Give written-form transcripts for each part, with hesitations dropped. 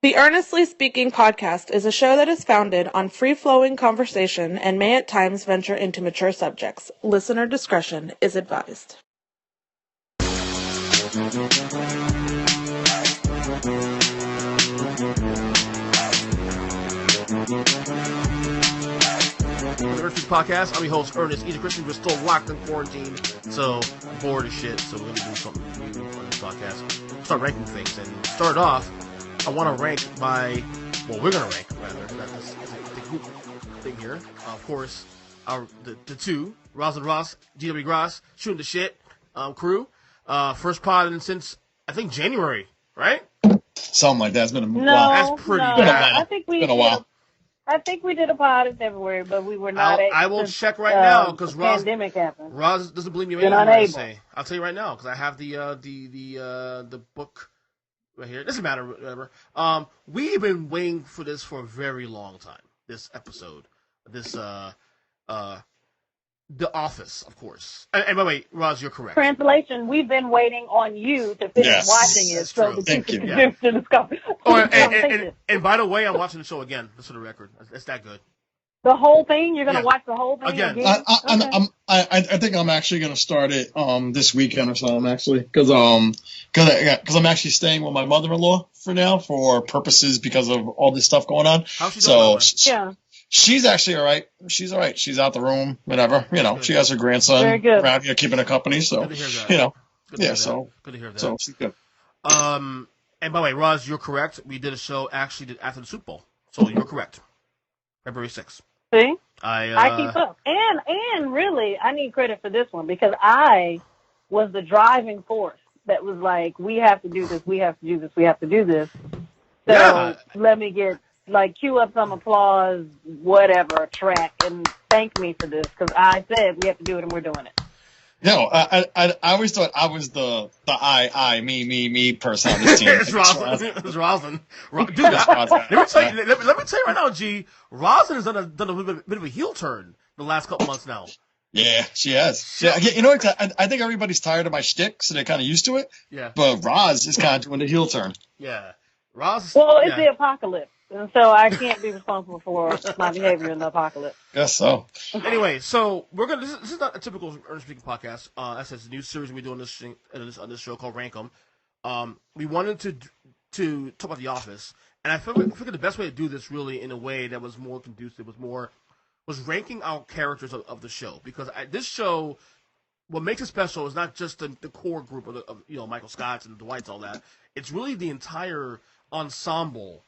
The Earnestly Speaking podcast is a show that is founded on free-flowing conversation and may at times venture into mature subjects. Listener discretion is advised. The Earnestly Podcast, I'm your host, Ernest EJ Christian. We're still locked in quarantine, so I'm bored as shit, so we're going to do something new on this podcast. Start ranking things, and start off, I want to rank by, well, we're going to rank, rather. That's the group thing here. Of course, the two, Rosalyn Ross, GW Gras, shooting the shit, crew. First pod since, I think, January, right? Something like that. It's been a while. That's pretty bad. I think we did a pod in February, but we were not. I will check right now because pandemic happened. Roz doesn't believe me. I say. I'll tell you right now because I have the book right here. It doesn't matter, whatever. We've been waiting for this for a very long time. This episode, The Office, of course. And by the way, Roz, you're correct. Translation: we've been waiting on you to finish watching it, so that you can convince the discovery. And by the way, I'm watching the show again. Just for the record, it's that good. The whole thing? You're gonna watch the whole thing again? I think I'm actually gonna start it this weekend or something actually because I'm actually staying with my mother-in-law for now for purposes because of all this stuff going on. How's she doing? She's actually all right. She's all right. She's out the room, whatever. You know, she has her grandson around here keeping her company. So, good to hear that. You know, good to hear that. So she's good. And by the way, Roz, you're correct. We did a show actually after the Super Bowl. So you're correct. February 6th. See? I keep up. And really, I need credit for this one because I was the driving force that was like, we have to do this, we have to do this, we have to do this. So let me get... cue up some applause, whatever, track, and thank me for this, because I said we have to do it, and we're doing it. No, I always thought I was the me person on this team. It's Rosalyn. Dude, let me tell you right now, G, Rosalyn has done a bit of a heel turn the last couple months now. Yeah, she has. Yeah, you know what? I think everybody's tired of my shtick, so they're kind of used to it. Yeah. But Roz is kind of doing the heel turn. Yeah. Roz. Well, it's the apocalypse. And so I can't be responsible for my behavior in the apocalypse. Guess so. Anyway, so we're gonna. This is not a typical Earnest Speaking podcast. That's a new series we do on this show called Rank 'Em. We wanted to talk about The Office, and I figured the best way to do this really in a way that was more conducive was ranking our characters of the show, because this show, what makes it special is not just the core group of Michael Scott's and Dwight's, all that. It's really the entire ensemble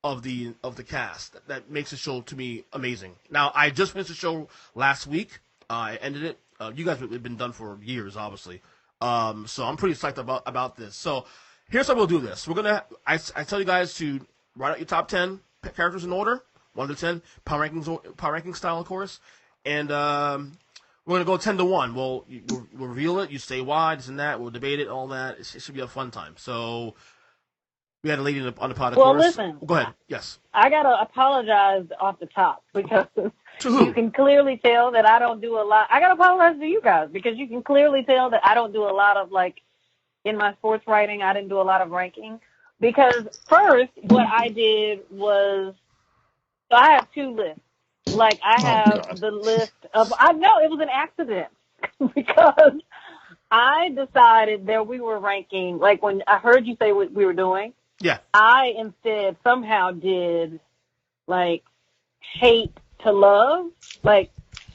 of the cast that makes the show, to me, amazing. Now, I just finished the show last week. I ended it. You guys have been done for years, obviously. So I'm pretty psyched about this. So here's how we'll do this. We're gonna. I tell you guys to write out your top 10 characters in order, 1 to 10, power ranking style, of course, and we're gonna go 10 to 1. We'll reveal it. You say why, this and that. We'll debate it, all that. It should be a fun time. So. We had a lady on the pod, of course. Listen. Go ahead. Yes. I got to apologize off the top because you can clearly tell that I don't do a lot. I got to apologize to you guys because you can clearly tell that I don't do a lot of, in my sports writing, I didn't do a lot of ranking. Because first, what I did was, so I have 2 lists. I have the list of, I know it was an accident because I decided that we were ranking, when I heard you say what we were doing. Yeah. I instead somehow did hate to love.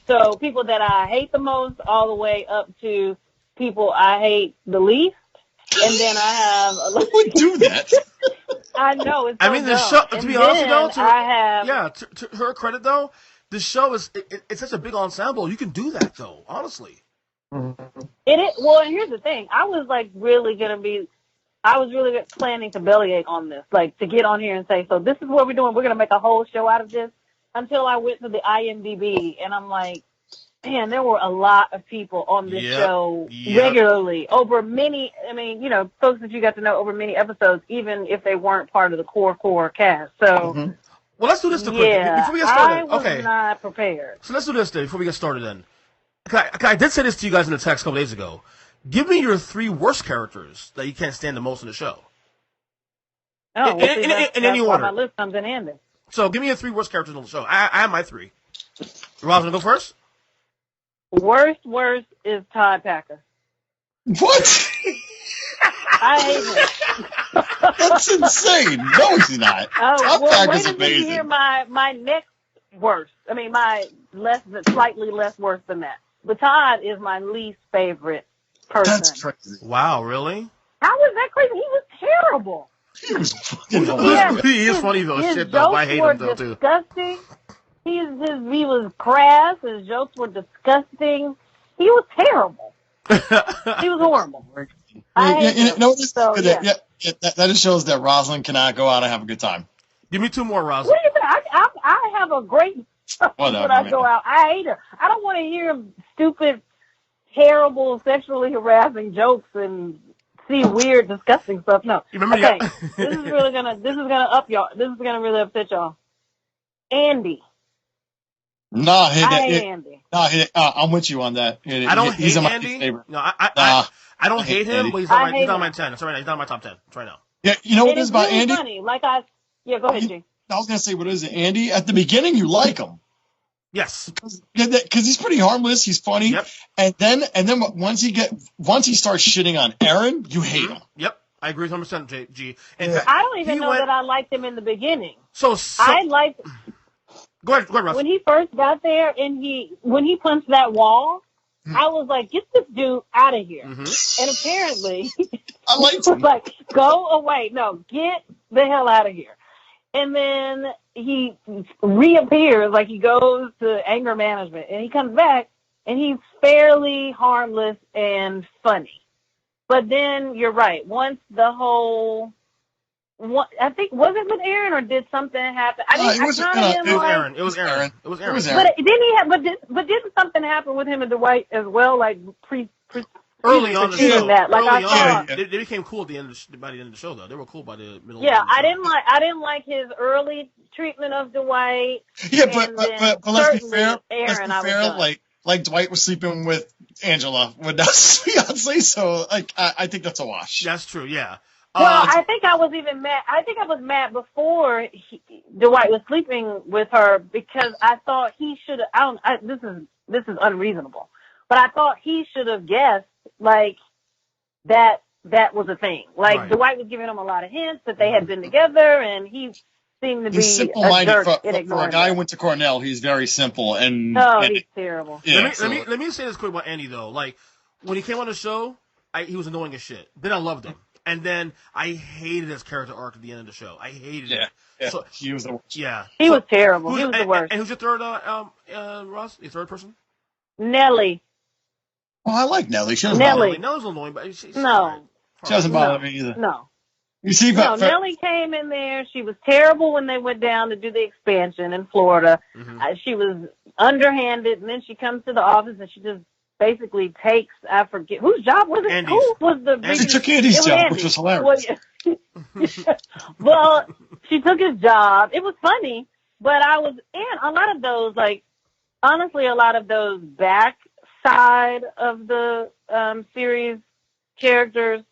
So people that I hate the most all the way up to people I hate the least. And then I have Who would do that? I know it's so the show, to be honest though, to her credit though, the show it's such a big ensemble. You can do that though, honestly. It is. Well, and here's the thing. I was really planning to bellyache on this, to get on here and say, so this is what we're doing. We're going to make a whole show out of this, until I went to the IMDb and I'm like, man, there were a lot of people on this show regularly over many, folks that you got to know over many episodes, even if they weren't part of the core cast. So, well, let's do this before we get started. I was not prepared. So let's do this before we get started then. I did say this to you guys in the text a couple days ago. Give me your 3 worst characters that you can't stand the most in the show. Oh, well, see, in that's any why order. my list comes in handy. So give me your 3 worst characters on the show. I have my 3. Rosalyn, go first. Worst is Todd Packer. What? I hate him. That's insane. No, he's not. Oh, Top well, Pack wait is until you hear amazing. my next worst. I mean, slightly less worse than that. But Todd is my least favorite person. That's crazy. Wow, really? How was that crazy? He was terrible. He was fucking Yeah, hilarious. He is funny though. His Shit though. jokes I hate were him though too. disgusting. He was crass. His jokes were disgusting. He was terrible. He was horrible. You know what this So, is? yeah. That just shows that Rosalyn cannot go out and have a good time. Give me 2 more, Rosalyn. What do you think? I have a great time Whatever, when I man. go out. I hate her. I don't want to hear stupid, terrible, sexually harassing jokes and see weird, disgusting stuff. No. You remember Okay. the- This is gonna up y'all. This is gonna really upset y'all. Andy. Nah, I hate Andy. I'm with you on that. I don't He's hate my Andy. favorite. No, I don't hate him, Andy. but he's not I hate my him. 10. That's right now. He's not in my top 10. That's right now. Yeah, you know what It it is is about really Andy? funny. Go ahead, G. I was gonna say what is it, Andy? At the beginning, you like him Yes. because he's pretty harmless. He's funny, Yep. and then once he starts shitting on Aaron, you hate him. Yep. I agree 100%, G. In Yeah. fact, I don't even he know went- that I liked him in the beginning. So I liked go ahead, Russ. when he first got there and when he punched that wall. I was like, get this dude out of here. Mm-hmm. And apparently, I he liked was him. like, go away. No, get the hell out of here. And then he reappears, like he goes to anger management, and he comes back, and he's fairly harmless and funny. But then you're right. Once the whole, I think, was it with Aaron, or did something happen? I it was Aaron. It was Aaron. But didn't he have? But didn't something happen with him and Dwight as well? Like Early on the show. that. Like Early I on, they became cool at the end by the end of the show, though. They were cool by the middle. Yeah, of the show. I didn't like his early treatment of Dwight. Yeah, but let's be fair. Aaron, like Dwight was sleeping with Angela with that's fiance, so like I think that's a wash. That's true. Yeah. Well, I think I was even mad. I think I was mad before Dwight was sleeping with her because I thought he should have. This is unreasonable, but I thought he should have guessed like that was a thing. Like right. Dwight was giving him a lot of hints that they had been together, and he seemed to be He's simple-minded a jerk for a guy who went to Cornell. He's very simple and he's terrible. Yeah, let me say this quick about Andy though. Like when he came on the show, he was annoying as shit. Then I loved him. And then I hated his character arc at the end of the show. I hated it. Yeah, so, he was the worst. Yeah. He was terrible. He was the worst. And who's your third, Ross? Your third person? Nelly. Oh, I like Nelly. She Nelly. Nelly's annoying, but she's no. Right. She doesn't bother me either. No. You see, Nelly came in there. She was terrible when they went down to do the expansion in Florida. Mm-hmm. She was underhanded, and then she comes to the office and she just basically takes, I forget, whose job was it? Andy's. Who was the Andy took Andy's job, which was hilarious. Well, she took his job. It was funny, but and a lot of those, like, honestly, a lot of those back side of the series characters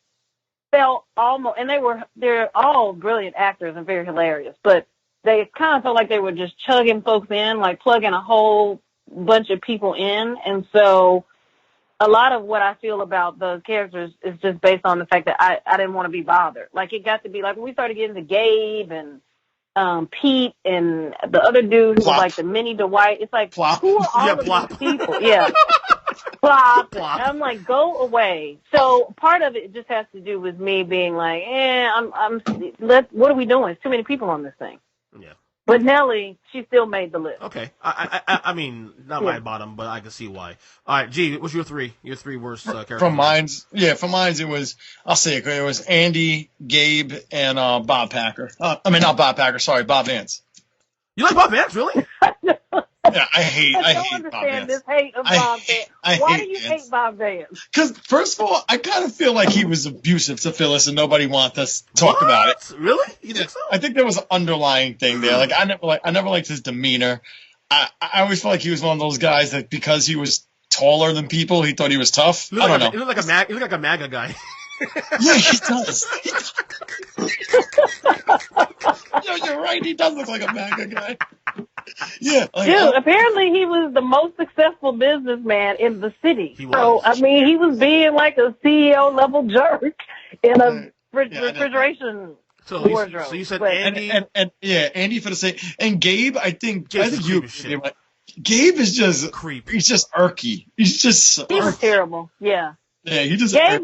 felt almost, and they're all brilliant actors and very hilarious, but they kind of felt like they were just chugging folks in, like plugging a whole bunch of people in, and so a lot of what I feel about those characters is just based on the fact that I didn't want to be bothered. Like, it got to be like when we started getting to Gabe and Pete and the other dude who was like the mini Dwight. It's like, Plop. who are all of these people? Yeah. Plop. Plop. I'm like, go away. So part of it just has to do with me being like, what are we doing? There's too many people on this thing. Yeah. But Nelly, she still made the list. Okay. I mean, not my bottom, but I can see why. All right, G, what's your three? Your three worst characters? From mine's, it was, I'll say it was Andy, Gabe, and Bob Packer. Not Bob Packer, sorry, Bob Vance. You like Bob Vance, really? Yeah, I hate don't Bob understand Vance. this hate of Bob Vance. Why do you hate Bob Vance? Because, first of all, I kind of feel like he was abusive to Phyllis and nobody wants us to talk about it. Really? You think so? I think there was an underlying thing there. Like, I never liked his demeanor. I always felt like he was one of those guys that because he was taller than people, he thought he was tough. I don't know. He looked like a MAGA guy. Yeah, he does. Yo, you're right. He does look like a MAGA guy. Yeah. Like, Dude, apparently he was the most successful businessman in the city. He was. So, I mean, he was being like a CEO level jerk in a refrigeration wardrobe. So you said But- Andy. And yeah, Andy for the same. And Gabe, I think Gabe's you. creep as shit. Gabe is just Creep. He's just irky. He's just he was irky. terrible. Yeah. Yeah, he just. Gabe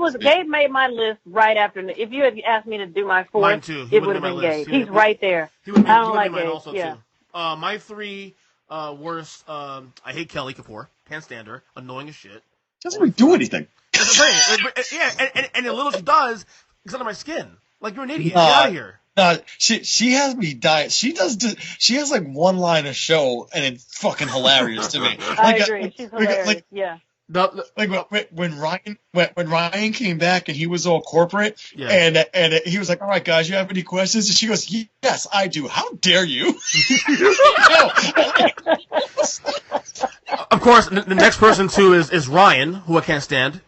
made my list right after. If you had asked me to do my fourth, Mine too. it would have been Gabe. He's right there. He would I don't be like mine Gabe. also Yeah. too. My three worst. I hate Kelly Kapoor. Can't stand her. Annoying as shit. Doesn't even do anything. That's what I'm saying. Yeah, and the little she does is under my skin. Like, you're an idiot. Get out of here. She has me die. She has like one line of show, and it's fucking hilarious to me. I agree. She's hilarious. Yeah. When Ryan came back and he was all corporate, Yeah. and he was like, "All right, guys, you have any questions?" And she goes, "Yes, I do. How dare you?" Of course, the next person too is Ryan, who I can't stand.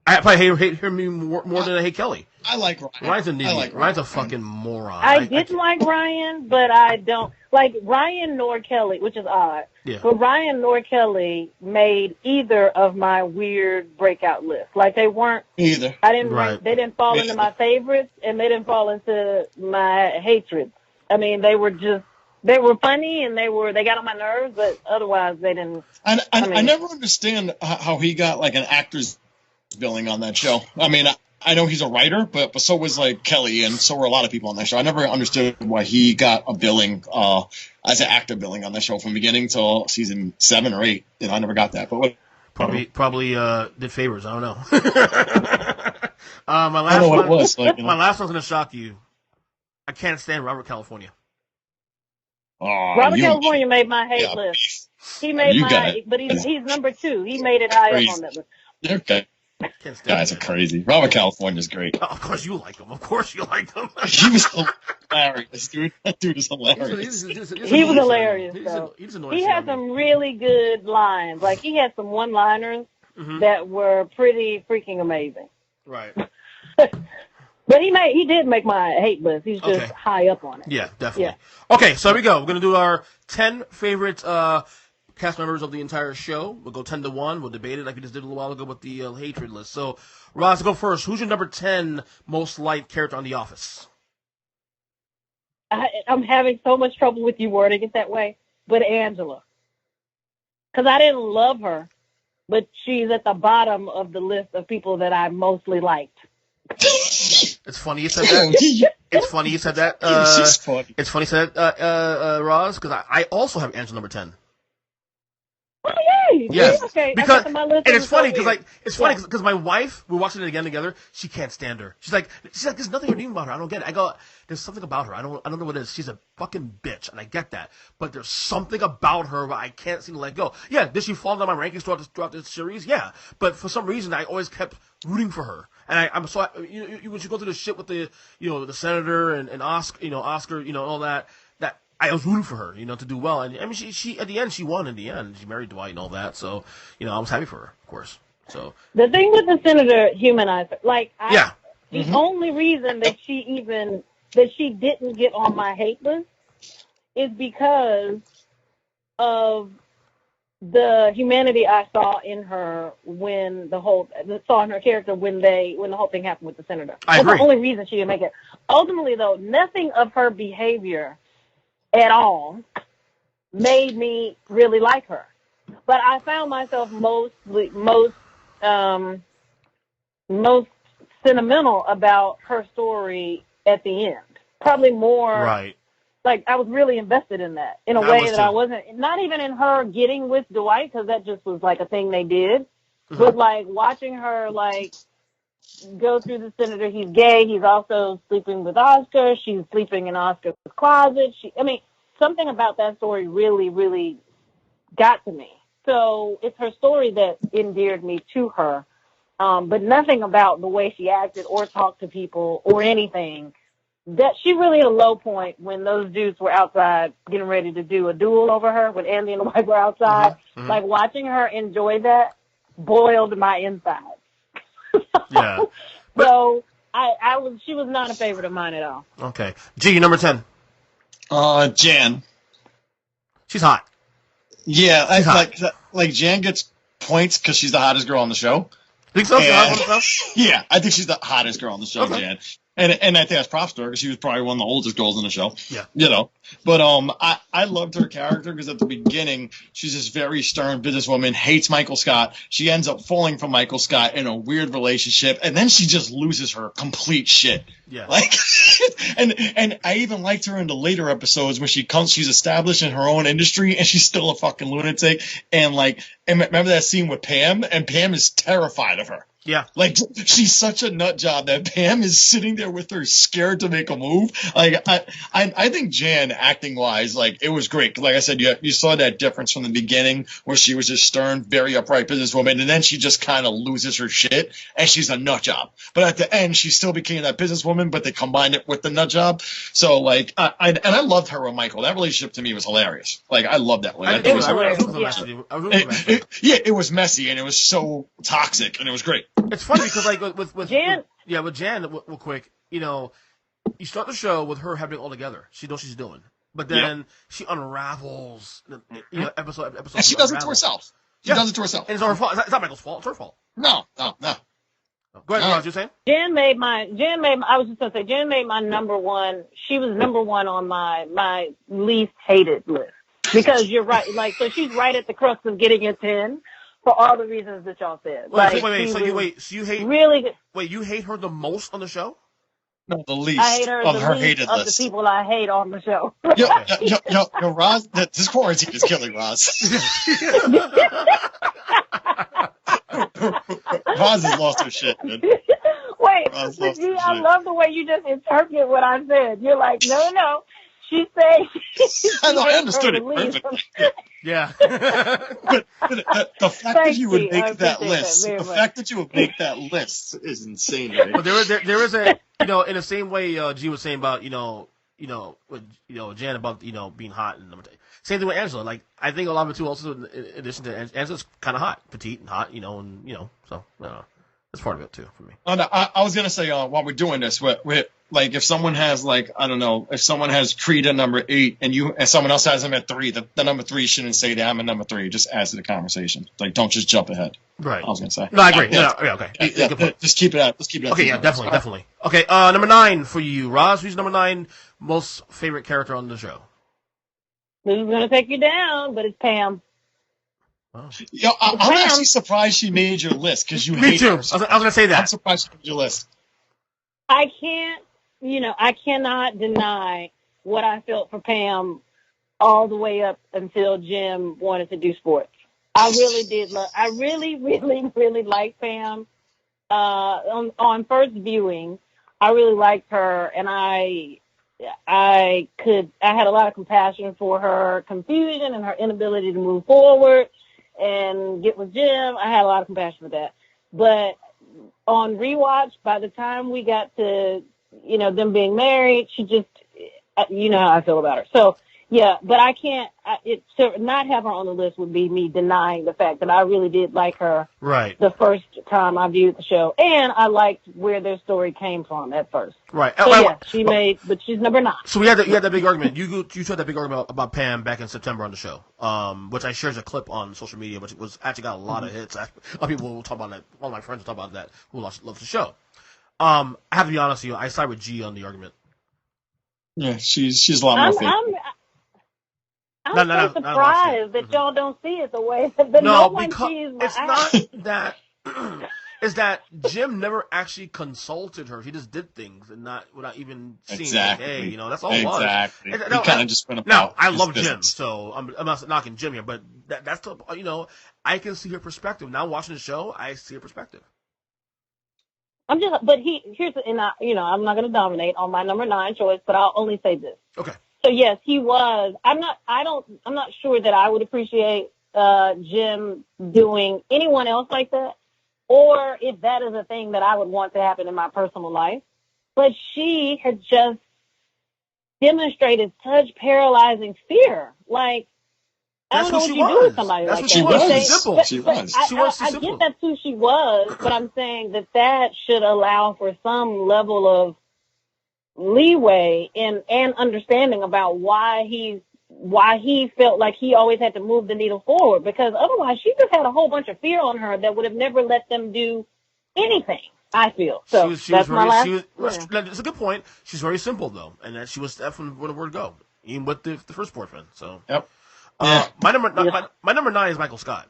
I probably hate him more than I hate Kelly. I like Ryan. Ryan's an idiot. like Ryan's a fucking moron. I didn't like Ryan, but I don't like Ryan nor Kelly, which is odd. Yeah. But Ryan nor Kelly made either of my weird breakout lists. Like they weren't. Either. I didn't. Right. They didn't fall into my favorites, and they didn't fall into my hatreds. I mean, they were funny, and they got on my nerves, but otherwise they didn't. I never understand how he got like an actor's billing on that show. I mean, I know he's a writer, but so was like Kelly, and so were a lot of people on that show. I never understood why he got a billing as an actor billing on that show from beginning till season 7 or 8. I never got that. But probably did favors. I don't know. My last I don't know what one. it was. Like, My last one's gonna shock you. I can't stand Robert California. Robert California made my hate list. He made but he's number 2. He made it high up on that list. Okay. Guys are crazy. Robert California's great. Oh, of course you like him. He was hilarious, dude. That dude is hilarious. He was hilarious, though. He had some really good lines. Like, he had some one-liners that were pretty freaking amazing. Right. But he did make my hate list. He's just high up on it. Yeah, definitely. Yeah. Okay, so here we go. We're going to do our 10 favorite cast members of the entire show. We'll go 10 to 1. We'll debate it like we just did a little while ago with the hatred list. So, Roz, go first. Who's your number 10 most liked character on The Office? I'm having so much trouble with you wording it that way, but Angela. Because I didn't love her, but she's at the bottom of the list of people that I mostly liked. It's funny you said that. It's funny you said that. She's funny. It's funny you said that, Roz, because I also have Angela number 10. Oh, yay! Yes, Okay. because and it's funny because my wife, we're watching it again together. She can't stand her. She's like, there's nothing redeeming about her. I don't get it. I go, there's something about her. I don't know what it is. She's a fucking bitch, and I get that. But there's something about her where I can't seem to let go. Yeah, did she fall down my rankings throughout the series? Yeah, but for some reason I always kept rooting for her. And I'm so when you go through the shit with the the senator and Oscar, all that. I was rooting for her, to do well. And I mean, she at the end, she won in the end. She married Dwight and all that. So, I was happy for her, of course. So the thing with the senator humanized her. Like, the Mm-hmm. only reason that she didn't get on my hate list is because of the humanity I saw in her when the whole character when the whole thing happened with the senator. That's the only reason she didn't make it. Ultimately, though, nothing of her behavior at all made me really like her. But I found myself most sentimental about her story at the end. Probably more right. Like I was really invested in that in a way that I wasn't, not even in her getting with Dwight, because that just was like a thing they did. Mm-hmm. But like watching her like go through the senator, he's gay, he's also sleeping with Oscar, she's sleeping in Oscar's closet. Something about that story really, really got to me. So it's her story that endeared me to her. But nothing about the way she acted or talked to people or anything. That she really hit a low point when those dudes were outside getting ready to do a duel over her, when Andy and the wife were outside. Mm-hmm. Like watching her enjoy that boiled my insides. Yeah. So she was not a favorite of mine at all. Okay. G, number 10. Jan. She's hot. Yeah, She's hot. like Jan gets points because she's the hottest girl on the show. Think so? Yeah, I think she's the hottest girl on the show, okay. Jan. And I think that's props to her because she was probably one of the oldest girls on the show. Yeah. You know. But I loved her character because at the beginning she's this very stern businesswoman, hates Michael Scott. She ends up falling for Michael Scott in a weird relationship, and then she just loses her complete shit. Yeah. Like and I even liked her in the later episodes when she's established in her own industry and she's still a fucking lunatic. And remember that scene with Pam? And Pam is terrified of her. Yeah. Like, she's such a nut job that Pam is sitting there with her scared to make a move. Like, I think Jan, acting-wise, like, it was great. Like I said, you saw that difference from the beginning where she was a stern, very upright businesswoman, and then she just kind of loses her shit, and she's a nut job. But at the end, she still became that businesswoman, but they combined it with the nut job. So, like, I loved her with Michael. That relationship to me was hilarious. Like, I loved that one. It was hilarious. It was messy, and it was so toxic, and it was great. It's funny because, like, with Jan, with Jan, real quick, you know, you start the show with her having it all together. She knows what she's doing, but then she unravels. You know, episode. And she does it to herself. She does it to herself. And it's her fault. It's not Michael's fault. It's her fault. No. Go ahead, Ross. You're saying? Jan made my number one. She was number one on my least hated list because you're right. Like, so she's right at the crux of getting a 10. For all the reasons that y'all said. You hate her the most on the show? No, the least. I hate her of the her least hated of list. the people I hate on the show. Yo, Roz, this quarantine is killing Roz. Roz has lost her shit, man. Wait, I love the way you just interpret what I said. You're like, no. She said. I understood it perfectly. Yeah. but the fact that you would make that list, is insane. Right? But there is a, you know, in the same way G was saying about with Jan about being hot and same thing with Angela. Like, I think a lot of it too. Also, in addition to Angela's kind of hot, petite and hot, so that's part of it too for me. Oh, no, I was gonna say while we're doing this, like if someone has if someone has Creed at number 8 and someone else has him at 3, the number 3 shouldn't say that I'm at number 3. It just adds to the conversation. Like, don't just jump ahead. Right. I was gonna say. No, I agree. Okay. Just keep it out. Okay, yeah, definitely. Okay, number 9 for you, Roz. Who's number 9 most favorite character on the show? This is gonna take you down, but it's Pam. Oh. Yo, I'm actually surprised she made your list because you hate me too. her. I was gonna say that. I'm surprised she made your list. I cannot deny what I felt for Pam all the way up until Jim wanted to do sports. I really did I really, really, really liked Pam. On first viewing, I really liked her, and I had a lot of compassion for her confusion and her inability to move forward and get with Jim. I had a lot of compassion for that. But on rewatch, by the time we got to, them being married, she just, you know how I feel about her. So, yeah, but I can't, to not have her on the list would be me denying the fact that I really did like her the first time I viewed the show. And I liked where their story came from at first. Right. So, but she's number 9. So you had that big argument. You had that big argument about Pam back in September on the show, which I shared as a clip on social media, which was actually got a lot of hits. A lot of people will talk about that. All my friends will talk about that who loves the show. I have to be honest with you. I side with G on the argument. Yeah, she's a lot more favorite. I'm so surprised that y'all don't see it the way that no one sees. It's not that. Is that Jim never actually consulted her? He just did things and without even seeing. Exactly. Like, hey, that's all it was. Exactly. He kind of just went about. Now I love Jim, so I'm not knocking Jim here, but that's the I can see her perspective now. Watching the show, I see her perspective. I'm not going to dominate on my number 9 choice, but I'll only say this. Okay. So yes, he was. I'm not sure that I would appreciate Jim doing anyone else like that, or if that is a thing that I would want to happen in my personal life. But she had just demonstrated such paralyzing fear. Like, I That's don't know who what she you do with was. somebody That's like who that. she was. was. She's simple. She was. She was too I simple. get that's who she was, but I'm saying that should allow for some level of leeway and understanding about why he felt like he always had to move the needle forward, because otherwise she just had a whole bunch of fear on her that would have never let them do anything, I feel. So that's my last. That's a good point. She's very simple though, and that she was definitely where the word go, even with the first boyfriend. So Yep. my number 9 is Michael Scott,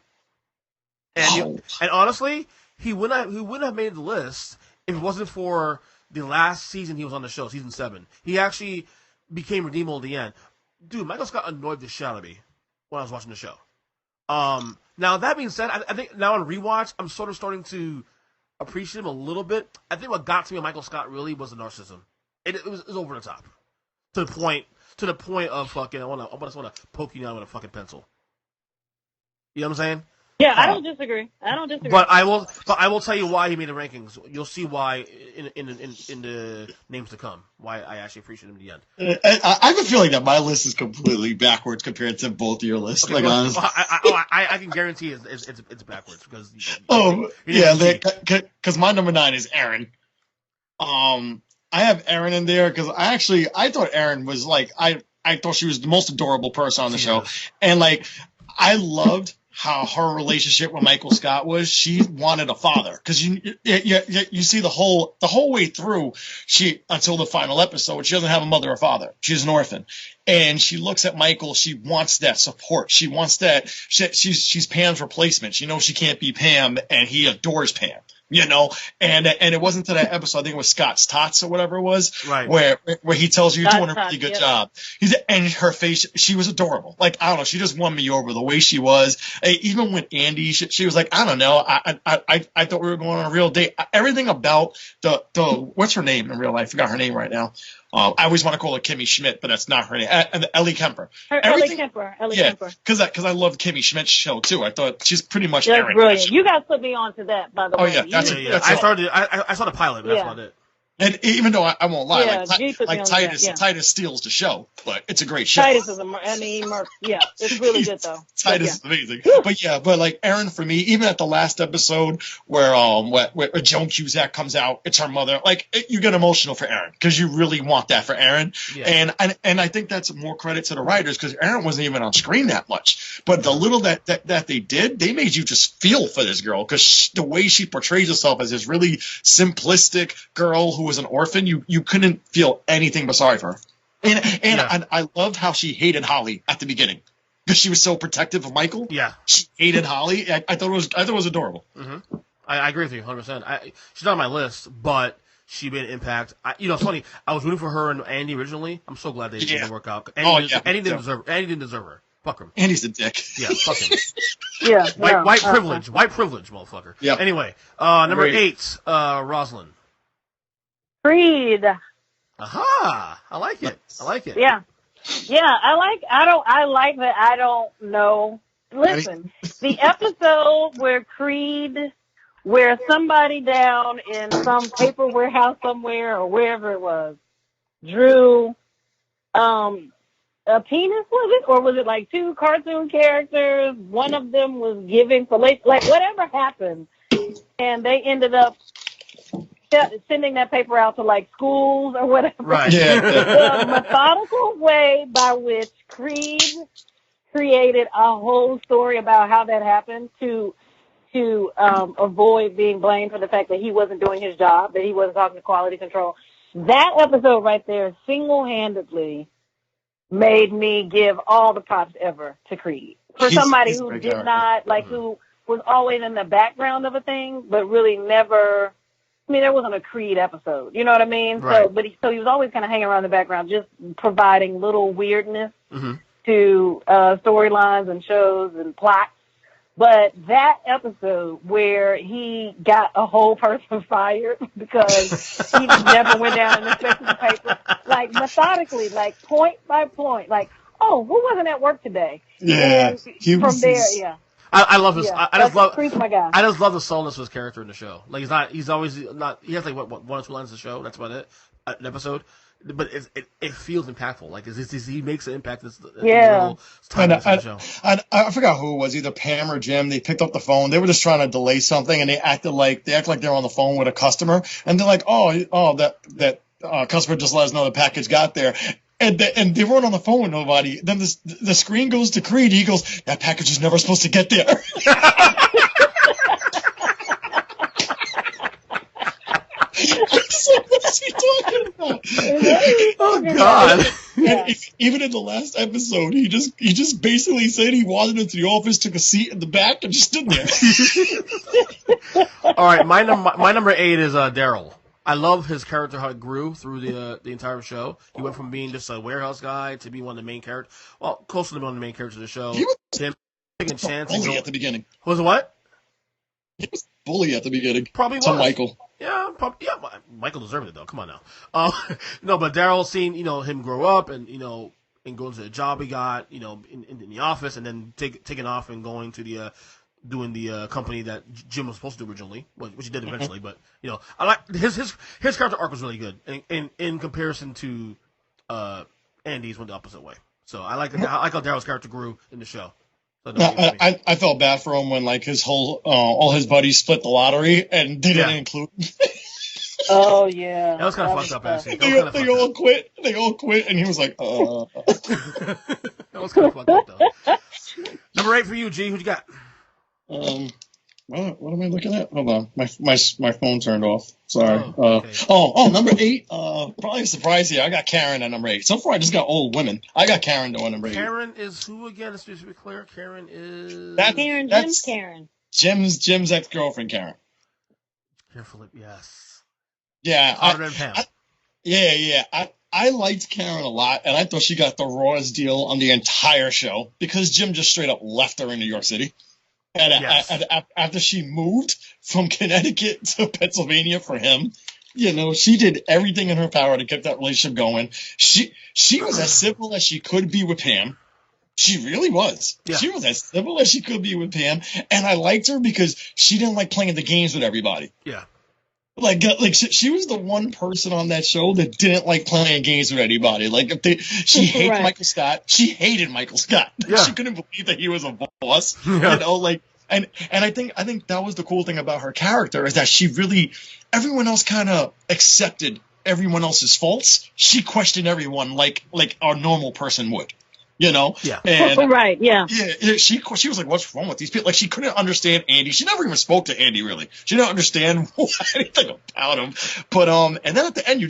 and honestly, he wouldn't have made the list if it wasn't for the last season he was on the show, season 7. He actually became redeemable at the end. Dude, Michael Scott annoyed the shit out of me when I was watching the show. Now that being said, I think now on rewatch, I'm sort of starting to appreciate him a little bit. I think what got to me on Michael Scott really was the narcissism. It was over the top, to the point of fucking. I just want to poke you down with a fucking pencil. You know what I'm saying? Yeah, I don't disagree. But I will tell you why he made the rankings. You'll see why in the names to come. Why I actually appreciate him at the end. I have a feeling that my list is completely backwards compared to both of your lists. Okay, like, honestly. I can guarantee it's backwards because. Because my number 9 is Aaron. I have Aaron in there because I thought Aaron was like I thought she was the most adorable person on the show, and like I loved how her relationship with Michael Scott was. She wanted a father because you see the whole way through until the final episode, she doesn't have a mother or father. She's an orphan, and she looks at Michael. She wants that support. She wants that. She's Pam's replacement. She knows she can't be Pam, and he adores Pam. You know, and it wasn't to that episode. I think it was Scott's Tots or whatever it was, right? Where he tells you you're doing a really good job. And her face, she was adorable. Like, I don't know, she just won me over the way she was. Even with Andy, she was like, I don't know, I thought we were going on a real date. Everything about the what's her name in real life? I forgot her name right now. I always want to call her Kimmy Schmidt, but that's not her name. Ellie Kemper. Ellie Kemper. Because I love Kimmy Schmidt's show too. I thought she's pretty much that's Aaron. Brilliant. You guys put me on to that, by the way. Oh yeah, I saw the pilot, but that's about it. And even though I won't lie, Titus steals the show, but it's a great show. Titus is it's really good though. Titus is amazing. But like Aaron for me, even at the last episode where Joan Cusack comes out, it's her mother. Like you get emotional for Aaron because you really want that for Aaron. Yeah. And I think that's more credit to the writers because Aaron wasn't even on screen that much. But the little that they did, they made you just feel for this girl because the way she portrays herself as this really simplistic girl who was an orphan, you couldn't feel anything but sorry for her. And I loved how she hated Holly at the beginning because she was so protective of Michael. Yeah, she hated Holly. I thought it was adorable. Mm-hmm. I agree with you 100%. She's not on my list, but she made an impact. It's funny. I was rooting for her and Andy originally. I'm so glad they didn't work out. Andy didn't deserve her. Fuck him. Andy's a dick. Yeah, fuck him. White privilege, motherfucker. Yeah. Anyway, number 8, Rosalyn. Creed. Aha! I like it. Yeah. I like that. I don't know. Listen, the episode where somebody down in some paper warehouse somewhere or wherever it was drew a penis, was it? Or was it like 2 cartoon characters? One of them was giving like whatever happened, and they ended up sending that paper out to like schools or whatever. Right. Yeah. The methodical way by which Creed created a whole story about how that happened to avoid being blamed for the fact that he wasn't doing his job, that he wasn't talking to quality control. That episode right there single-handedly made me give all the props ever to Creed. For somebody who did not, who was always in the background of a thing, but really never... I mean, there wasn't a Creed episode. You know what I mean? Right. So he was always kind of hanging around in the background, just providing little weirdness to storylines and shows and plots. But that episode where he got a whole person fired because he never went down and inspected the paper, like methodically, like point by point, like, oh, who wasn't at work today? Yeah. I love this. Yeah, I just love. my guy. I just love the soulness of his character in the show. Like he has like what 1 or 2 lines of the show. That's about it. An episode. but it feels impactful. Like he makes an impact. Yeah. And I forgot who it was, either Pam or Jim. They picked up the phone. They were just trying to delay something, and they act like they're on the phone with a customer, and they're like, that customer just let us know the package got there. And they weren't on the phone with nobody. Then the screen goes to Creed. He goes, that package is never supposed to get there. What is he talking about? Oh God! And even in the last episode, he just basically said he wandered into the office, took a seat in the back, and just stood there. All right, my number 8 is Daryl. I love his character, how it grew through the entire show. He went from being just a warehouse guy to being one of the main characters. Well, close to being one of the main characters of the show. He was him taking chances. Bully at the beginning. Was it what? He was bully at the beginning. Probably to was. Michael. Yeah, Michael deserved it though. Come on now. No, but Daryl, seeing him grow up and and going to the job he got in the office, and then taking off and going to doing the company that Jim was supposed to do originally, which he did eventually. But I like his character arc was really good in comparison to Andy's went the opposite way. So I like how Daryl's character grew in the show. So I felt bad for him when his whole all his buddies split the lottery and they didn't include him. Oh yeah, that was kind of fucked up. Actually, they all quit. They all quit, and he was like, That was kind of fucked up though. Number 8 for you, G. Who you got? What am I looking at? Hold on, my phone turned off. Sorry. Okay. Number 8. Probably a surprise here. I got Karen at number 8. So far, I just got old women. I got Karen though at number 8. Karen is who again? Let's just be clear. Karen is Jim's Karen. Jim's ex-girlfriend, Karen. Careful, yes. Yeah. Harder than Pam. Yeah. I liked Karen a lot, and I thought she got the rawest deal on the entire show because Jim just straight up left her in New York City. And after she moved from Connecticut to Pennsylvania for him, she did everything in her power to keep that relationship going. She was as civil as she could be with Pam. She really was. Yeah. She was as civil as she could be with Pam, and I liked her because she didn't like playing the games with everybody. Yeah. Like she was the one person on that show that didn't like playing games with anybody. She hated Michael Scott. She hated Michael Scott. Yeah. She couldn't believe that he was a boss. Yeah. And I think that was the cool thing about her character is that she really, everyone else kind of accepted everyone else's faults. She questioned everyone like a normal person would. Yeah. And, right. Yeah. Yeah. She was like, "What's wrong with these people?" Like she couldn't understand Andy. She never even spoke to Andy really. She didn't understand anything about him. But and then at the end,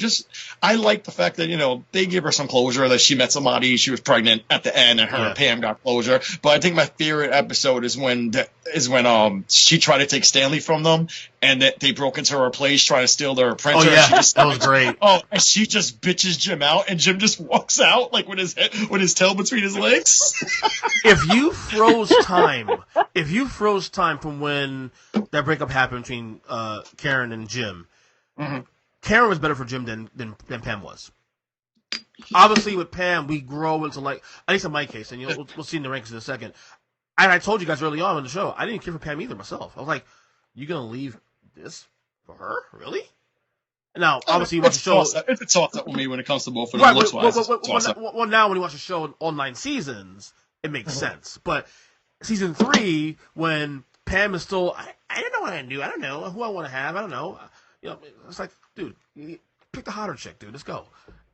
I like the fact that they give her some closure that she met somebody, she was pregnant at the end, and her and Pam got closure. But I think my favorite episode is when she tried to take Stanley from them, and that they broke into her place trying to steal their printer. Oh yeah, that was great. And she just bitches Jim out, and Jim just walks out with his tail between his legs. If you froze time from when that breakup happened between Karen and Jim, Karen was better for Jim than Pam was. Obviously, with Pam, we grow into at least in my case, and we'll see in the rankings in a second. And I told you guys early on in the show, I didn't care for Pam either myself. I was like, "You gonna leave this for her, really?" Now, obviously, you watch the show. It's a toss-up with me when it comes to both of them. Well, now when you watch the show in all 9 seasons, it makes sense. But season 3, when Pam is still, I don't know what I do. I don't know who I want to have. I don't know. It's like, dude, pick the hotter chick, dude. Let's go.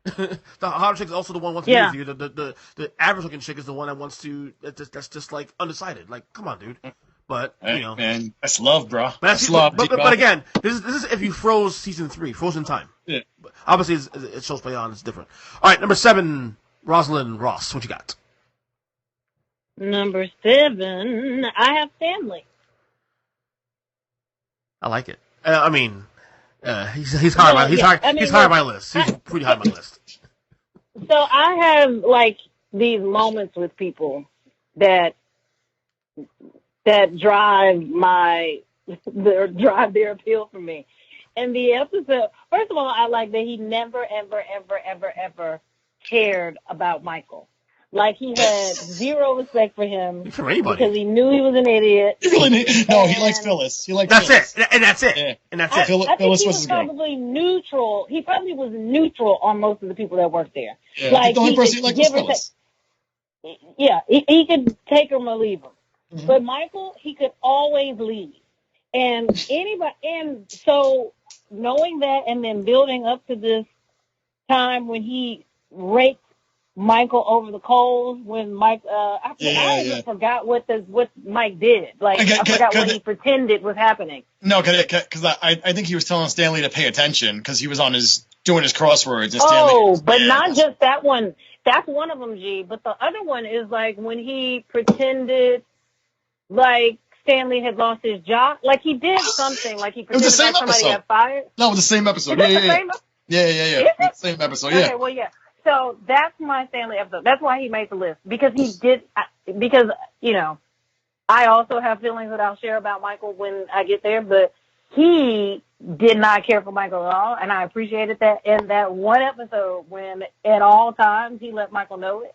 The hotter chick is also the one who wants to be with you. The average looking chick is the one that wants to. That's just like undecided. Like, come on, dude. But man, that's love, bro. That's love. But again, this is if you froze season 3, frozen time. Yeah. But obviously, it shows play on. It's different. All right, number 7, Rosalyn Ross. What you got? Number 7, I have Stanley. I like it. He's high. He's high on my list. He's pretty high on my list. So I have these moments with people that drive their appeal for me. And the episode, first of all, I like that he never, ever, ever, ever, ever cared about Michael. Like, he had zero respect for him For anybody. because he knew he was an idiot. He likes Phyllis. He likes That's Phyllis. it. And that's it. Yeah. And that's I it. think Phyllis he was was his girl. probably neutral. He probably was neutral on most of the people that worked there. Yeah. Like, The only person he could liked was give or Phyllis. Yeah, he could take him or leave him. Mhm. But Michael, he could always leave. And so knowing that and then building up to this time when he raked Michael over the coals when Mike, I forgot what Mike did. Like, I forgot what he pretended was happening. No, because I think he was telling Stanley to pay attention because he was doing his crosswords. And Stanley not just that one. That's one of them, G. But the other one is like when he pretended like Stanley had lost his job. Like he did something. Like he pretended like somebody got fired. No, it was the same episode. Yeah. Same episode. Yeah. Okay, well, yeah. So that's my Stanley episode. That's why he made the list because he did. Because I also have feelings that I'll share about Michael when I get there, but he did not care for Michael at all, and I appreciated that in that one episode when at all times he let Michael know it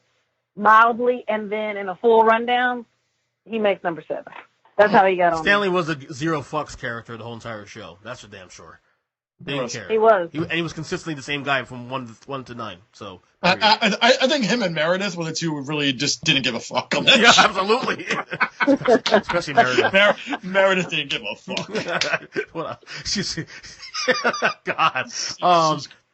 mildly, and then in a full rundown, he makes number 7. That's how he got on. Stanley was a zero fucks character the whole entire show. That's for damn sure. They didn't care. He was. And he was consistently the same guy from 1 to 9. So I think him and Meredith were the two who really just didn't give a fuck on that. Yeah, absolutely. Especially Meredith. Meredith didn't give a fuck. She's God.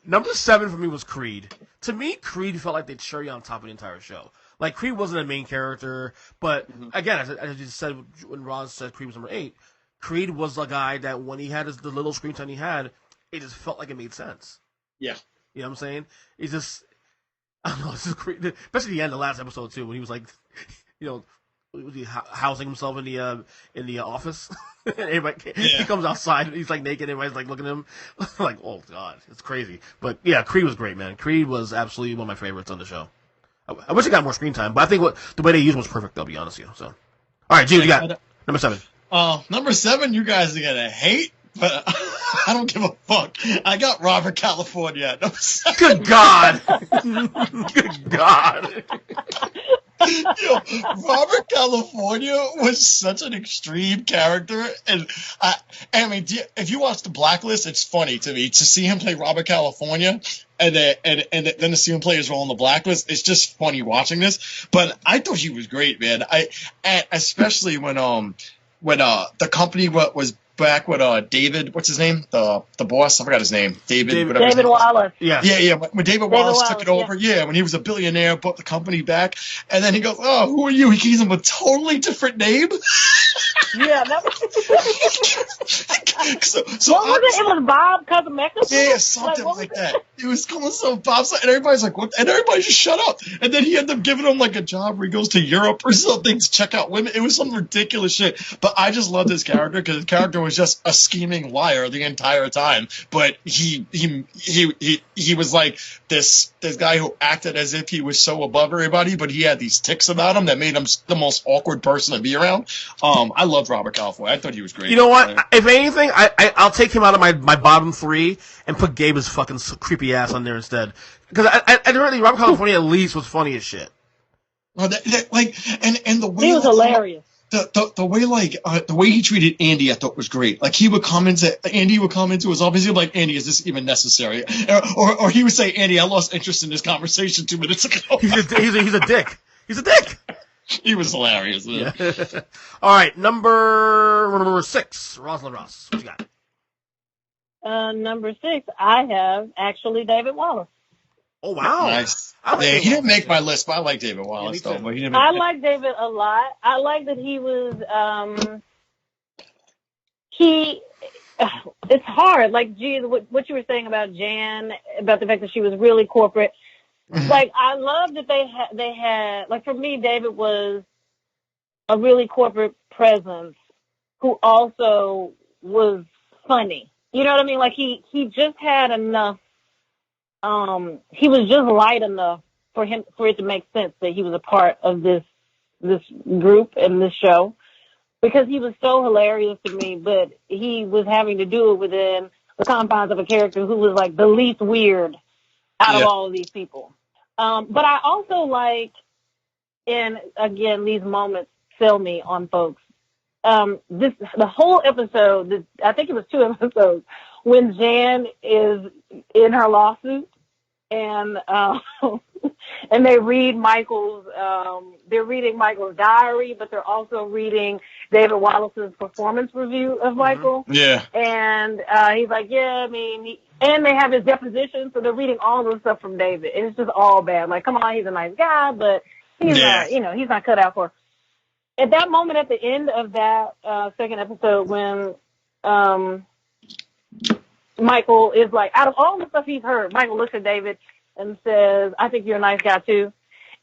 Number 7 for me was Creed. To me, Creed felt like the cherry on top of the entire show. Like, Creed wasn't a main character, but again, as I just said when Roz said Creed was number 8, Creed was a guy that when he had the little screen time he had, it just felt like it made sense. Yeah. You know what I'm saying? It's just, I don't know, this is Creed, especially the end of the last episode too, when he was like, was he housing himself in the office? Everybody, he comes outside, he's like naked, everybody's like looking at him, like, oh god, it's crazy. But yeah, Creed was great, man. Creed was absolutely one of my favorites on the show. I wish he got more screen time, but I think the way they used him was perfect, I'll be honest with you. So, all right, G, you got number 7. Number 7, you guys are gonna hate, but I don't give a fuck. I got Robert California at number 7. Good God! Good God! Robert California was such an extreme character, and I mean, if you watch The Blacklist, it's funny to me to see him play Robert California, and then to see him play his role in The Blacklist. It's just funny watching this. But I thought he was great, man. Especially when the company was back with David, what's his name? The boss, I forgot his name. David Wallace. Yeah. When David Wallace took it over, when he was a billionaire, bought the company back, and then he goes, "Oh, who are you?" He gives him a totally different name. Yeah, that was. What was it? It was Bob Cosmetic? Yeah, something like that. It was calling himself Bob, and everybody's like, "What?" And everybody just shut up. And then he ended up giving him like a job where he goes to Europe or something to check out women. It was some ridiculous shit. But I just loved his character because his character was just a scheming liar the entire time. But he was like this guy who acted as if he was so above everybody, but he had these tics about him that made him the most awkward person to be around. I loved Robert California. I thought he was great. You know what? If anything, I'll take him out of my bottom 3 and put Gabe's fucking creepy ass on there instead. Because I really, Robert California at least was funny as shit. Well, and the way he was hilarious. The way he treated Andy, I thought was great. Like Andy would come into his office, he'd be like, "Andy, is this even necessary?" Or he would say, "Andy, I lost interest in this conversation 2 minutes ago." He's a dick. He's a dick. He was hilarious. Yeah. All right, number 6, Rosalyn Ross. What you got? Number 6, I have actually David Wallace. Oh wow, nice. He didn't make my list, but I like David Wallace though. But I like David a lot. I like that he was. It's hard. Like, gee, what you were saying about Jan, about the fact that she was really corporate. Like, I love that they had. Like, for me, David was a really corporate presence who also was funny. You know what I mean? Like, he just had enough. He was just light enough for it to make sense that he was a part of this group and this show, because he was so hilarious to me, but he was having to do it within the confines of a character who was like the least weird out of all of these people. But I also like and again, these moments sell me on folks. The whole episode, I think it was 2 episodes, when Jan is in her lawsuit and and they read they're reading Michael's diary, but they're also reading David Wallace's performance review of Michael. Yeah. And he's like, yeah, I mean, and they have his deposition, so they're reading all the stuff from David. And it's just all bad. Like, come on, he's a nice guy, but he's not, he's not cut out for. At that moment, at the end of that second episode, when Michael is like, out of all the stuff he's heard, Michael looks at David and says, I think you're a nice guy too.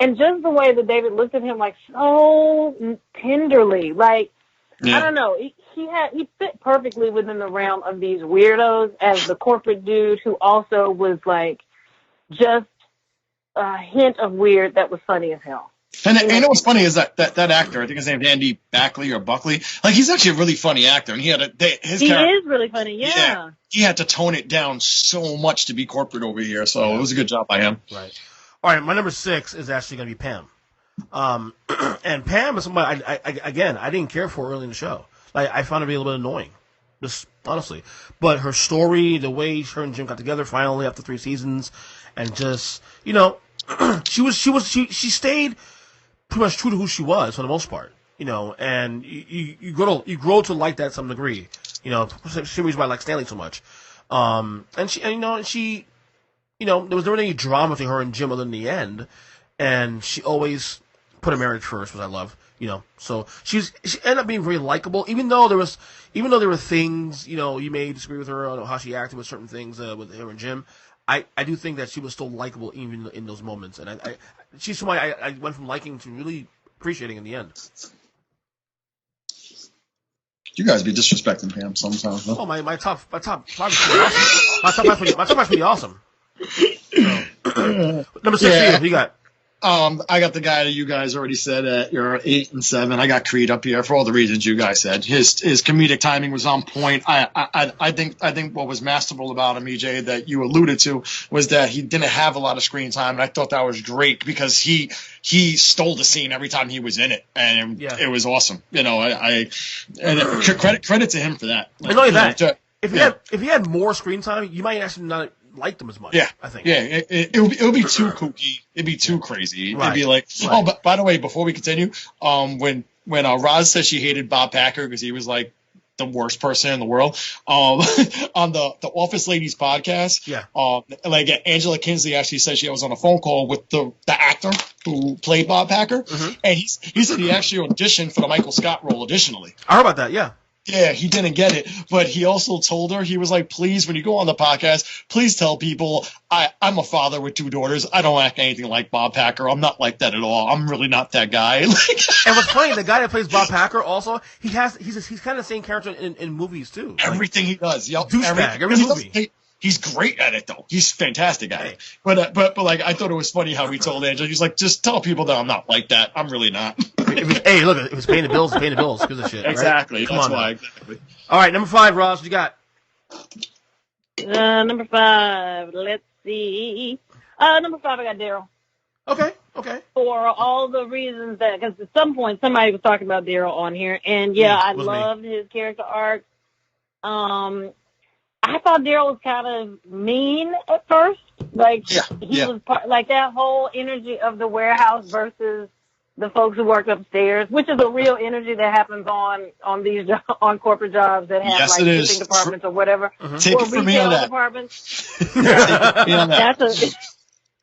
And just the way that David looked at him, like, so tenderly, like, I don't know, he fit perfectly within the realm of these weirdos as the corporate dude who also was like just a hint of weird that was funny as hell. And you know what's funny is that actor, I think his name's Andy Buckley, like, he's actually a really funny actor, and he is really funny, yeah. He had to tone it down so much to be corporate over here, so it was a good job by him. Right. All right, my number 6 is actually going to be Pam. And Pam is somebody I didn't care for early in the show. Like, I found her to be a little bit annoying, just honestly. But her story, the way her and Jim got together finally after 3 seasons, and just, she stayed pretty much true to who she was for the most part, and you grow to like that to some degree, same reason why I like Stanley so much. And she there was never any drama between her and Jim other than the end, and she always put her marriage first, which I love, so she ended up being very likable, even though there were things, you may disagree with her on how she acted with certain things with her and Jim. I do think that she was still likable even in those moments, and she's somebody I went from liking to really appreciating in the end. You guys be disrespecting Pam sometimes. Huh? Oh, my top 5 is pretty awesome. My top 5 is pretty awesome. So, number 6 for you. You got? I got the guy that you guys already said at your 8 and 7. I got Creed up here for all the reasons you guys said. His comedic timing was on point. I think what was masterful about him, EJ, that you alluded to, was that he didn't have a lot of screen time, and I thought that was great because he stole the scene every time he was in it, and it was awesome. Credit to him for that. Not only that, if he had more screen time, you might actually not like them as much. Yeah, I think. Yeah, it would be too kooky. It'd be too crazy. Right. It'd be like, oh, but by the way, before we continue, when Roz said she hated Bob Packer because he was like the worst person in the world, on the Office Ladies podcast, like Angela Kinsley actually said she was on a phone call with the actor who played Bob Packer, and he said he actually auditioned for the Michael Scott role additionally. I heard about that, yeah. Yeah, he didn't get it, but he also told her, he was like, please, when you go on the podcast, please tell people I'm a father with 2 daughters. I don't act anything like Bob Packer. I'm not like that at all. I'm really not that guy. And what's funny, the guy that plays Bob Packer also, he's kind of the same character in movies too. Everything he does. Yep. Douchebag, every movie. He's great at it, though. He's fantastic at it. But like, I thought it was funny how he told Angela, he's like, just tell people that I'm not like that. I'm really not. Hey, look, if it's paying the bills, it's paying the bills. Gives a shit. Exactly. Right? Come That's on why. Now. Exactly. All right, number 5, Ross, what you got? Number 5. Let's see. Number 5, I got Daryl. Okay. For all the reasons that, because at some point somebody was talking about Daryl on here, and I loved his character arc. I thought Daryl was kind of mean at first. Like, he was like that whole energy of the warehouse versus the folks who work upstairs, which is a real energy that happens on corporate jobs that have shipping departments or whatever. Take or it from me on that. Departments.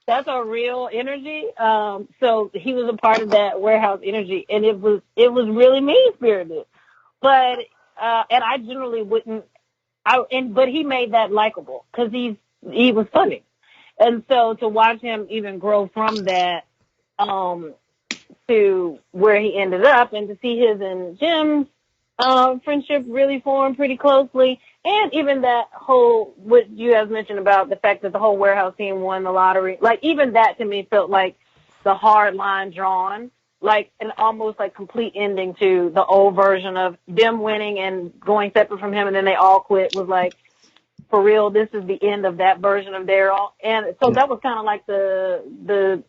That's a real energy. So he was a part of that warehouse energy, and it was really mean spirited. But and I generally wouldn't. But he made that likable because he was funny, and so to watch him even grow from that to where he ended up, and to see his and Jim's friendship really form pretty closely, and even that whole what you guys mentioned about the fact that the whole warehouse team won the lottery, like even that to me felt like the hard line drawn. Like an almost like complete ending to the old version of them winning and going separate from him, and then they all quit. Was like, for real, this is the end of that version of Daryl. And so that was kind of like the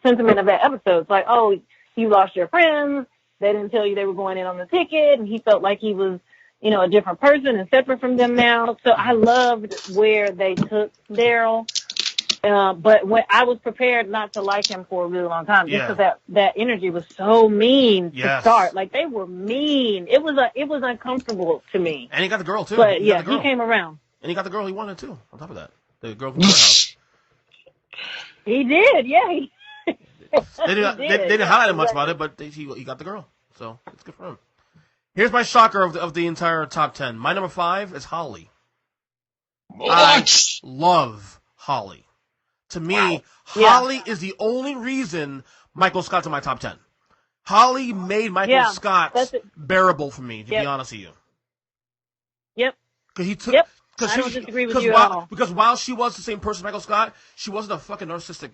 sentiment of that episode. It's like, oh, you lost your friends. They didn't tell you they were going in on the ticket, and he felt like he was, a different person and separate from them now. So I loved where they took Daryl. But when I was prepared not to like him for a really long time, just because that energy was so mean to start. Like, they were mean. It was uncomfortable to me. And he got the girl too. But he came around. And he got the girl he wanted too. On top of that, the girl from the house. He did, yeah. They didn't highlight much about it, but he got the girl, so it's good for him. Here's my shocker of the entire top 10. My number 5 is Holly. What? I love Holly. To me, Holly is the only reason Michael Scott's in my top 10. Holly made Michael Scott bearable for me, to be honest with you. Yep. I don't disagree with you at all. Because while she was the same person as Michael Scott, she wasn't a fucking narcissistic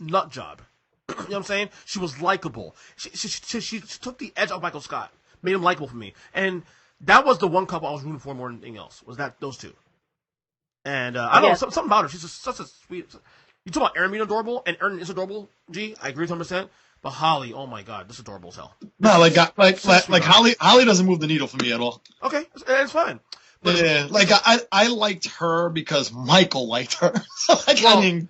nut job. You know what I'm saying? She was likable. She took the edge off Michael Scott, made him likable for me, and that was the one couple I was rooting for more than anything else. Was that those two? And I don't know, something about her. She's just such a sweet. You talk about Erin being adorable, and Erin is adorable. G, I agree with 100%. But Holly, oh my god, this is adorable as hell. No, like Holly doesn't move the needle for me at all. Okay, it's fine. But yeah, like I liked her because Michael liked her. I mean,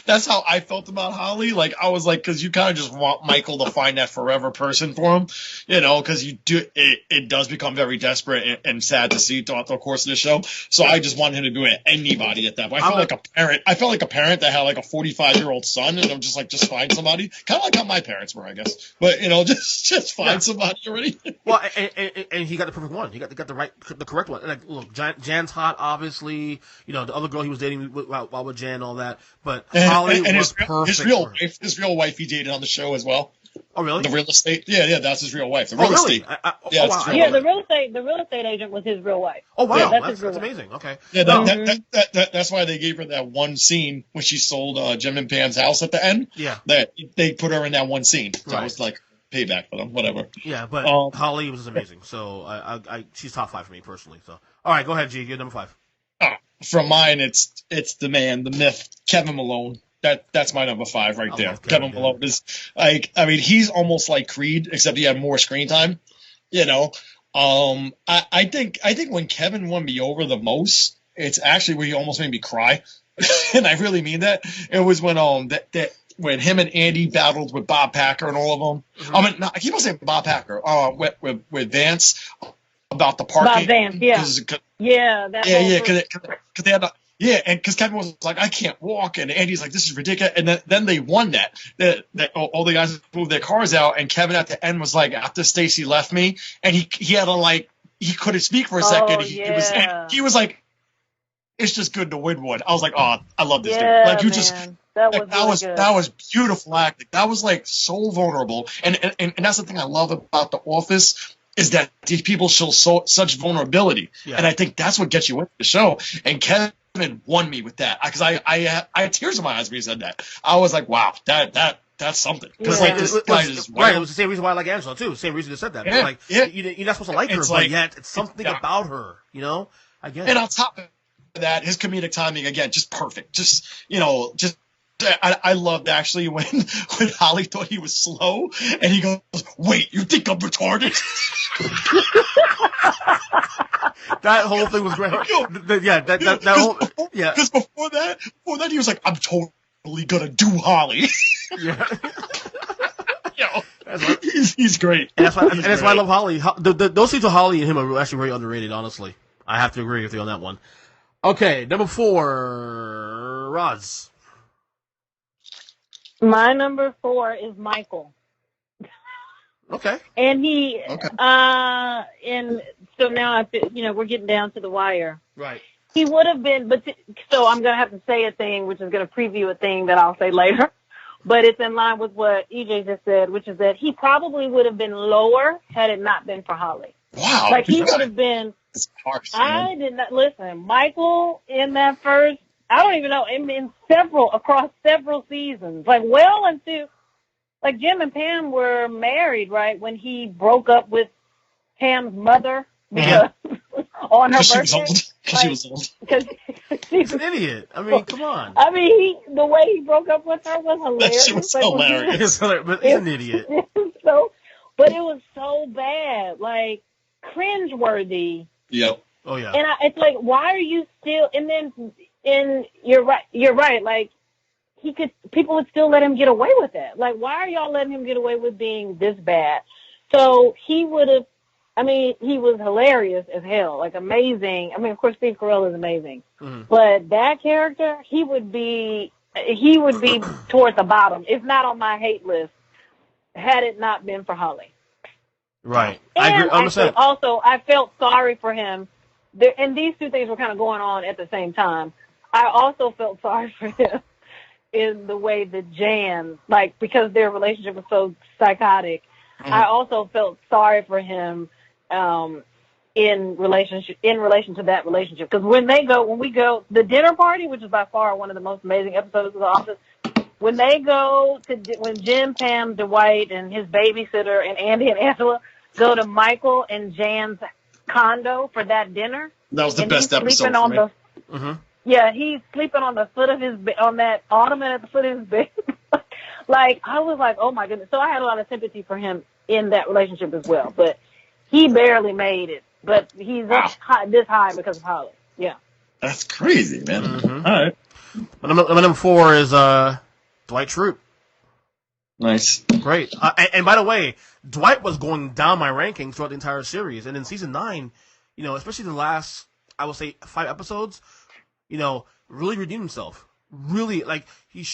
that's how I felt about Holly. Like, I was like, because you kind of just want Michael to find that forever person for him, because you do. It does become very desperate and sad to see throughout the course of the show. So I just wanted him to be with anybody at that point. I felt like a parent. I felt like a parent that had like a 45-year-old son, and I'm just like, just find somebody. Kind of like how my parents were, I guess. But just find somebody already. Well, and he got the perfect one. He got the correct one. Like, look, Jan's hot, obviously. The other girl he was dating while with Jan and all that. But Holly was perfect. His real wife he dated on the show as well. Oh, really? The real estate. Yeah, that's his real wife. The real estate. The real estate agent was his real wife. Oh, wow. Yeah, that's amazing. Okay. Yeah, that's why they gave her that one scene when she sold Jim and Pam's house at the end. Yeah. That they put her in that one scene. So it was like payback for them, whatever. Yeah, but Holly was amazing. So she's top 5 for me personally. So all right, go ahead, G. You're number 5. From mine, it's the man, the myth, Kevin Malone. That's my number 5 right there. Kevin Malone is he's almost like Creed, except he had more screen time. I think when Kevin won me over the most, it's actually where he almost made me cry, and I really mean that. It was when when him and Andy battled with Bob Packer and all of them. Mm-hmm. I mean, no, I keep on saying Bob Packer. With Vance about the parking. Bob Vance, yeah. Because they had. And because Kevin was like, I can't walk, and Andy's like, this is ridiculous, and then they won that. That all the guys moved their cars out, and Kevin at the end was like, after Stacy left me, and he had to he couldn't speak for a second. He was like, it's just good to win one. I was like, oh, I love this dude. Like, you just. That was beautiful acting. That was like so vulnerable, and that's the thing I love about The Office is that these people show such vulnerability, and I think that's what gets you into the show. And Kevin won me with that because I had tears in my eyes when he said that. I was like, wow, that's something. Because this guy is right. It was the same reason why I like Angela too. Same reason you said that. Yeah, you're not supposed to like her, but yet it's something about her. I guess. And on top of that, his comedic timing again, just perfect. I loved actually when Holly thought he was slow, and he goes, "Wait, you think I'm retarded?" That whole thing was great. That whole Because before that, he was like, "I'm totally gonna do Holly." Yeah. He's great. And that's why I love Holly. Those scenes with Holly and him are actually very underrated. Honestly, I have to agree with you on that one. Okay, number 4, Roz. My number 4 is Michael. Okay. And and so now we're getting down to the wire. Right. He would have been, so I'm going to have to say a thing, which is going to preview a thing that I'll say later. But it's in line with what EJ just said, which is that he probably would have been lower had it not been for Holly. Wow. Like, he would have been. It's harsh, I did not listen. Michael in that first. I don't even know. Across several seasons, well into, Jim and Pam were married, right? When he broke up with Pam's mother because on her birthday. Because she was old. Because He's an idiot. I mean, come on. I mean, the way he broke up with her was hilarious. That shit was hilarious. But he's an idiot. But it was so bad, like cringeworthy. Yep. Oh yeah. And it's like, why are you still? And you're right. Like people would still let him get away with it. Like, why are y'all letting him get away with being this bad? So he would have. I mean, he was hilarious as hell, like amazing. I mean, of course, Steve Carell is amazing, but that character, he would be towards the bottom, if not on my hate list, had it not been for Holly. Right. And I agree. also, I felt sorry for him. And these two things were kind of going on at the same time. I also felt sorry for him in the way that Jan, like, because their relationship was so psychotic, I also felt sorry for him in relation to that relationship. Because when we go, the dinner party, which is by far one of the most amazing episodes of The Office, when Jim, Pam, Dwight, and his babysitter, and Andy and Angela go to Michael and Jan's condo for that dinner. That was the best episode for me. Yeah, he's sleeping on the foot of on that ottoman at the foot of his bed. Like, I was like, oh my goodness. So I had a lot of sympathy for him in that relationship as well. But he barely made it. But he's this high because of Holly. Yeah. That's crazy, man. All right. Number 4 is Dwight Schrute. Nice. Great. And by the way, Dwight was going down my rankings throughout the entire series. And in season 9, especially the last, I would say, 5 episodes, really redeemed himself. Really, like, he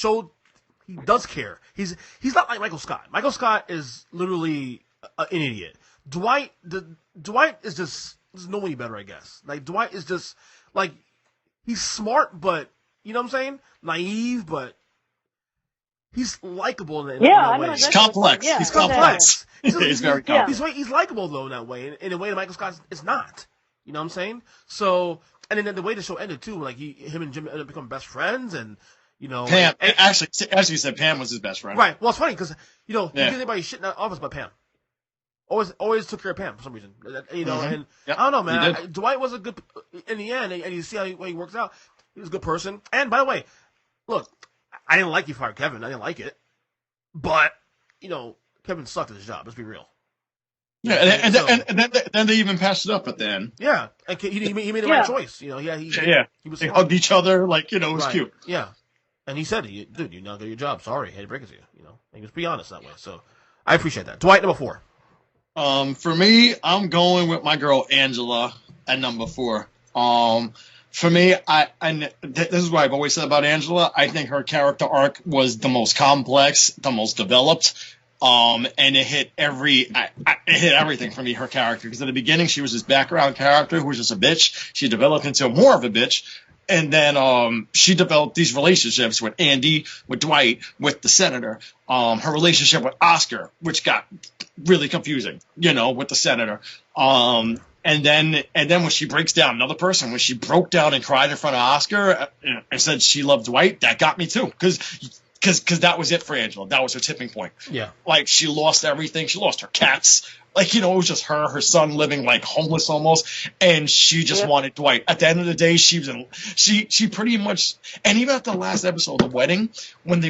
does care. He's not like Michael Scott. Michael Scott is literally an idiot. Dwight is just, there's nobody better, I guess. Like, Dwight is just, like, he's smart, but, you know what I'm saying? Naive, but he's likable in that way. He's complex. Yeah, he's complex. He's very complex. He's likable, though, in that way, in a way that Michael Scott is not. You know what I'm saying? So, and then the way the show ended, too, like, him and Jim ended up becoming best friends, and, Pam, actually, as you said, Pam was his best friend. Right. Well, it's funny, because, he didn't get anybody shitting out of us but Pam. Always took care of Pam for some reason. And I don't know, man. Dwight was a good, in the end, and you see how he works out. He was a good person. And by the way, look, I didn't like you fired Kevin. I didn't like it. But, Kevin sucked at his job. Let's be real. Yeah, and then they even passed it up at the end. Yeah. And he made the right choice. He was they hugged each other, like, it was cute. Yeah. And he said, dude, you're not good at your job. Sorry. I had to break it to you. And just be honest that way. So I appreciate that. Dwight, number 4. For me, I'm going with my girl Angela at number 4. For me, this is what I've always said about Angela. I think her character arc was the most complex, the most developed, and it hit everything for me. Her character, because in the beginning she was this background character who was just a bitch. She developed into more of a bitch. And then she developed these relationships with Andy, with Dwight, with the senator. Her relationship with Oscar, which got really confusing, with the senator. And then when she breaks down another person, when she broke down and cried in front of Oscar and said she loved Dwight, that got me too. Because that was it for Angela. That was her tipping point. Yeah. Like, she lost everything. She lost her cats. Like, it was just her son living like homeless almost, and she just wanted Dwight. At the end of the day, she pretty much, and even at the last episode of The Wedding, when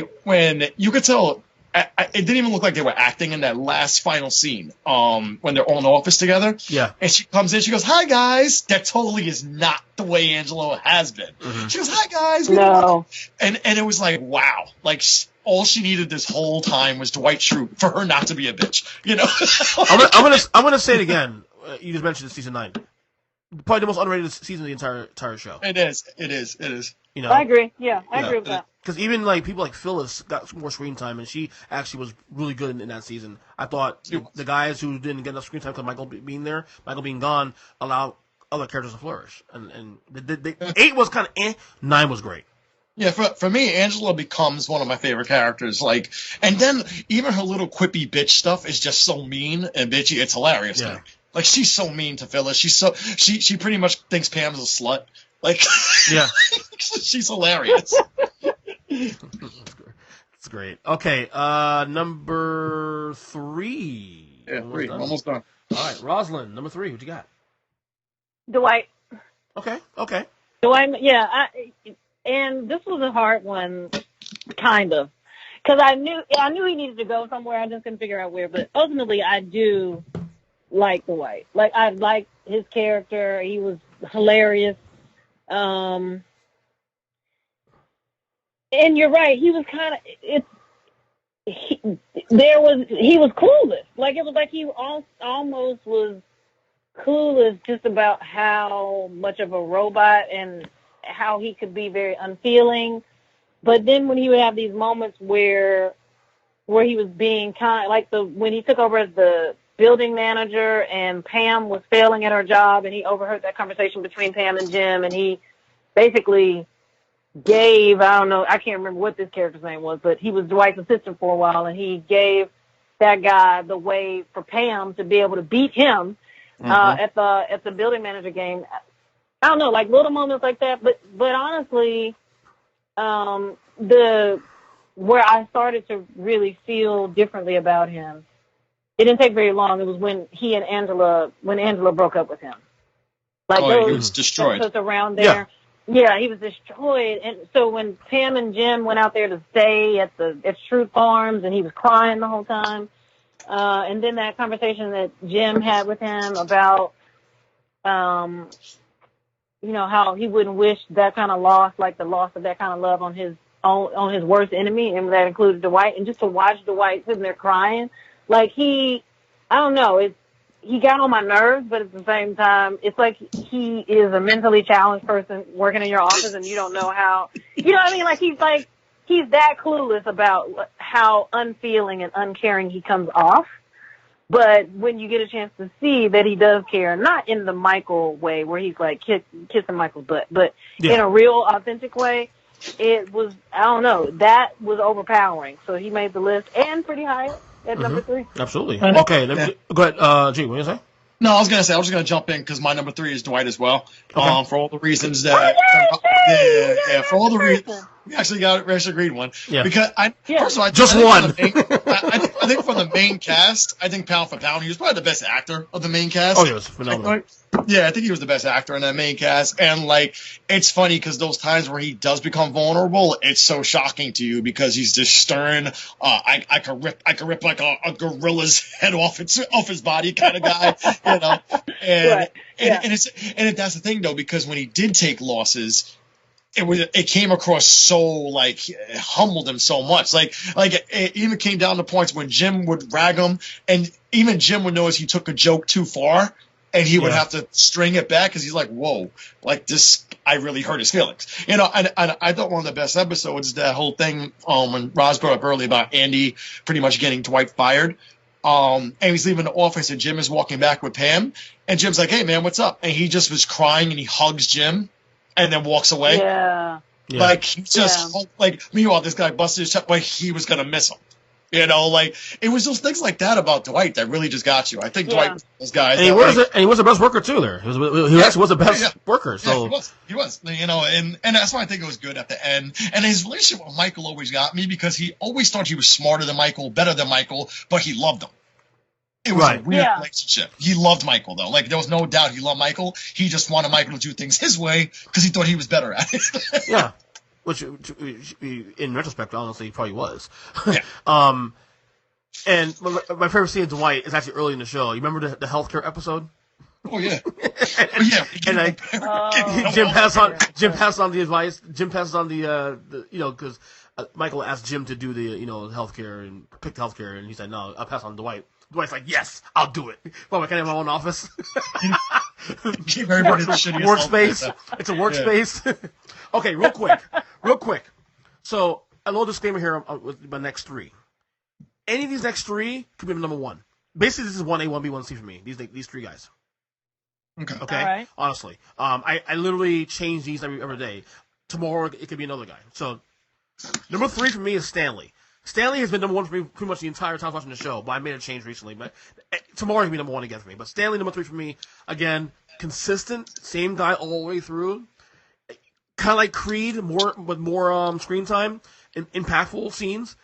you could tell, it didn't even look like they were acting in that last final scene, when they're all in the office together. Yeah. And she comes in, she goes, "Hi guys." That totally is not the way Angela has been. She goes, "Hi guys." No. And it was like, wow, like, all she needed this whole time was Dwight Schrute for her not to be a bitch, I'm gonna say it again. You just mentioned season 9, probably the most underrated season of the entire show. It is. I agree. Yeah, I agree with that. Because even like people like Phyllis got more screen time, and she actually was really good in that season. I thought the guys who didn't get enough screen time because Michael being gone, allowed other characters to flourish. And the 8 was kind of 9 was great. Yeah, for me, Angela becomes one of my favorite characters. Like, and then even her little quippy bitch stuff is just so mean and bitchy. It's hilarious. Yeah. Like, she's so mean to Phyllis. She pretty much thinks Pam's a slut. Like, yeah, she's hilarious. It's great. Okay, number 3. Yeah, almost done. All right, Rosalyn, number 3. What you got? Dwight. Okay. So and this was a hard one, kind of, because I knew he needed to go somewhere. I just couldn't figure out where. But ultimately, I do like Dwight. Like, I liked his character. He was hilarious. And you're right. He was kind of he was clueless. Like, it was like he almost was clueless just about how much of a robot and how he could be very unfeeling. But then when he would have these moments where he was being kind, like when he took over as the building manager and Pam was failing at her job, and he overheard that conversation between Pam and Jim, and he basically gave, I don't know, I can't remember what this character's name was, but he was Dwight's assistant for a while, and he gave that guy the way for Pam to be able to beat him at the building manager game. I don't know, like little moments like that. But honestly, where I started to really feel differently about him, it didn't take very long. It was when Angela broke up with him. Like, he was destroyed. Episodes around there. Yeah, he was destroyed. And so when Pam and Jim went out there to stay at Truth Farms, and he was crying the whole time, and then that conversation that Jim had with him about, how he wouldn't wish that kind of loss, like the loss of that kind of love on his worst enemy, and that included Dwight. And just to watch Dwight sitting there crying, like I don't know, he got on my nerves, but at the same time, it's like he is a mentally challenged person working in your office, and you don't know how, you know what I mean? Like, he's that clueless about how unfeeling and uncaring he comes off. But when you get a chance to see that he does care, not in the Michael way where he's like kissing Michael's butt, but in a real authentic way, it was, I don't know, that was overpowering. So he made the list, and pretty high at number 3. Absolutely. Okay, go ahead, G, what do you say? No, I was going to just going to jump in because my number 3 is Dwight as well. Okay. For all the reasons that, for all the reasons. We actually agreed one. Yeah. Because first of all, just one. I think from the main cast, I think pound for pound, he was probably the best actor of the main cast. Oh, he was phenomenal. I think he was the best actor in that main cast. And like, it's funny because those times where he does become vulnerable, it's so shocking to you because he's this stern, I could rip like a gorilla's head off his body kind of guy, you know. And that's the thing though, because when he did take losses, it came across so like humbled him so much. Like it even came down to points when Jim would rag him, and even Jim would notice he took a joke too far, and he would have to string it back because he's like, "Whoa, like this, I really hurt his feelings." You know, and I thought one of the best episodes is that whole thing when Roz brought up earlier about Andy pretty much getting Dwight fired. And he's leaving the office, and Jim is walking back with Pam, and Jim's like, "Hey man, what's up?" And he just was crying, and he hugs Jim. And then walks away. Yeah. Like, he just, like, meanwhile, this guy busted his chest, like, he was going to miss him. You know, like, it was those things like that about Dwight that really just got you. I think Dwight was those guys. And he was the best worker, too, there. He actually was the best worker. So. Yeah, he was. You know, and that's why I think it was good at the end. And his relationship with Michael always got me because he always thought he was smarter than Michael, better than Michael, but he loved him. It was a weird relationship. He loved Michael, though. Like, there was no doubt he loved Michael. He just wanted Michael to do things his way because he thought he was better at it. Yeah. Which, in retrospect, honestly, he probably was. Yeah. And my favorite scene of Dwight is actually early in the show. You remember the healthcare episode? Oh, yeah. Jim passes on the advice. Jim passes on the because Michael asked Jim to do the, healthcare and pick the healthcare, and he said, "No, I'll pass on Dwight." Dwight's like, "Yes, I'll do it." Well, can I have my own office? Give everybody the shittiest workspace. It's a workspace. Yeah. Okay, real quick. So, a little disclaimer here with my next 3. Any of these next 3 could be number 1. Basically, this is 1A, 1B, 1C for me. These 3 guys. Okay. All right. Honestly, I literally change these every day. Tomorrow it could be another guy. So, number 3 for me is Stanley. Stanley has been number 1 for me pretty much the entire time watching the show, but I made a change recently. But tomorrow he'll be number 1 again for me. But Stanley number 3 for me, again, consistent, same guy all the way through. Kind of like Creed, with more screen time, impactful scenes.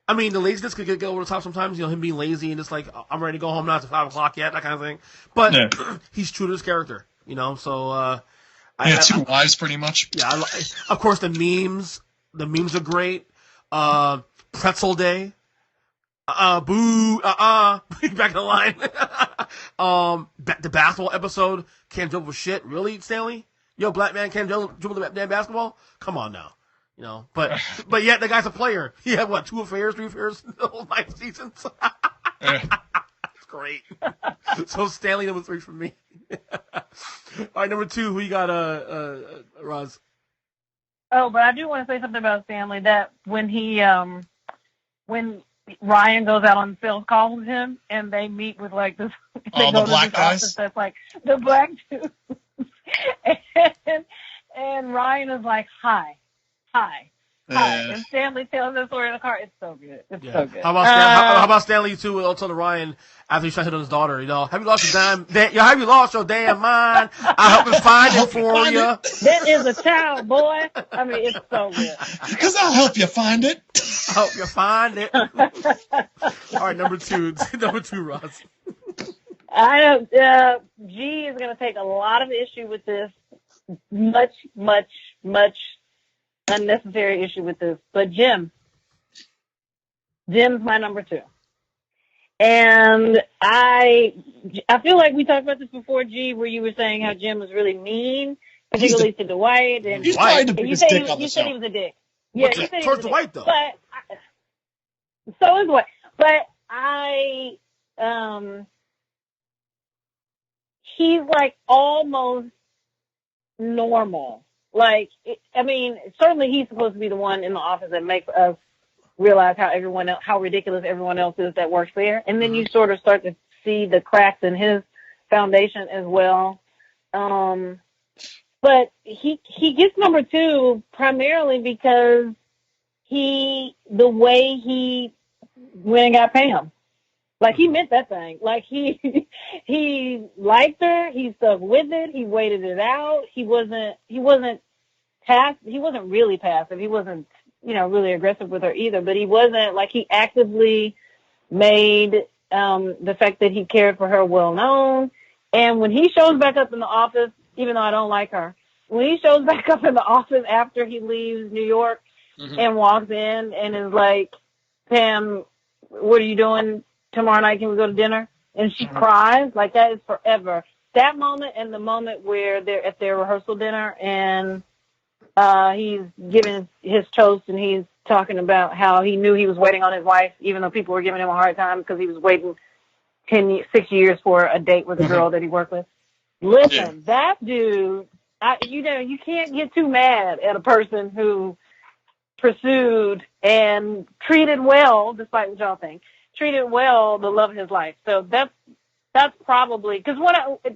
I mean, the laziness could get over the top sometimes. Him being lazy and just like, I'm ready to go home now. It's 5 o'clock yet, that kind of thing. But he's true to his character, So Two wives, pretty much. Yeah, of course the memes are great. Pretzel Day. Boo, back in the line. The basketball episode, can't dribble shit. Really, Stanley? Yo, black man can't dribble the damn basketball? Come on now. But yet the guy's a player. He had what, 2 affairs, 3 affairs the whole 9 seasons? It's great. So Stanley number 3 for me. All right, number 2, who you got, Roz? Oh, but I do want to say something about Stanley, that when when Ryan goes out on sales call with him and they meet with like this, they go the black guys. That's like the black dude. and Ryan is like, hi. And Stanley tells the story in the car. It's so good. It's so good. How about Stanley too? Also to Ryan after he shot hit on his daughter. Have you lost your have you lost your damn mind? I'll help him find it for you. That is a child, boy. I mean, it's so good. Because I'll help you find it. I'll help you find it. All right, number 2, Ross. I know G is going to take a lot of issue with this. Much unnecessary issue with this. But Jim's my number 2. And I feel like we talked about this before, G, where you were saying how Jim was really mean, particularly to Dwight. And he's probably the biggest dick on the show. You said he was a dick. Yeah, you said towards Dwight, though. So is Dwight. But he's like almost normal. Like, certainly he's supposed to be the one in the office that makes us realize how ridiculous everyone else is that works there. And then you sort of start to see the cracks in his foundation as well. But he gets number 2 primarily because the way he went and got Pam. Like, he meant that thing. Like, he liked her. He stuck with it. He waited it out. He wasn't really passive. He wasn't, really aggressive with her either. But he wasn't, like, he actively made the fact that he cared for her well known. And when he shows back up in the office, even though I don't like her, when he shows back up in the office after he leaves New York and walks in and is like, Pam, what are you doing tomorrow night? Can we go to dinner? And she cries. Like, that is forever. That moment and the moment where they're at their rehearsal dinner and he's giving his toast and he's talking about how he knew he was waiting on his wife, even though people were giving him a hard time because he was waiting 6 years for a date with a girl that he worked with. Listen, that dude, you can't get too mad at a person who pursued and treated well, despite what y'all think, treated well the love of his life. So that's probably, because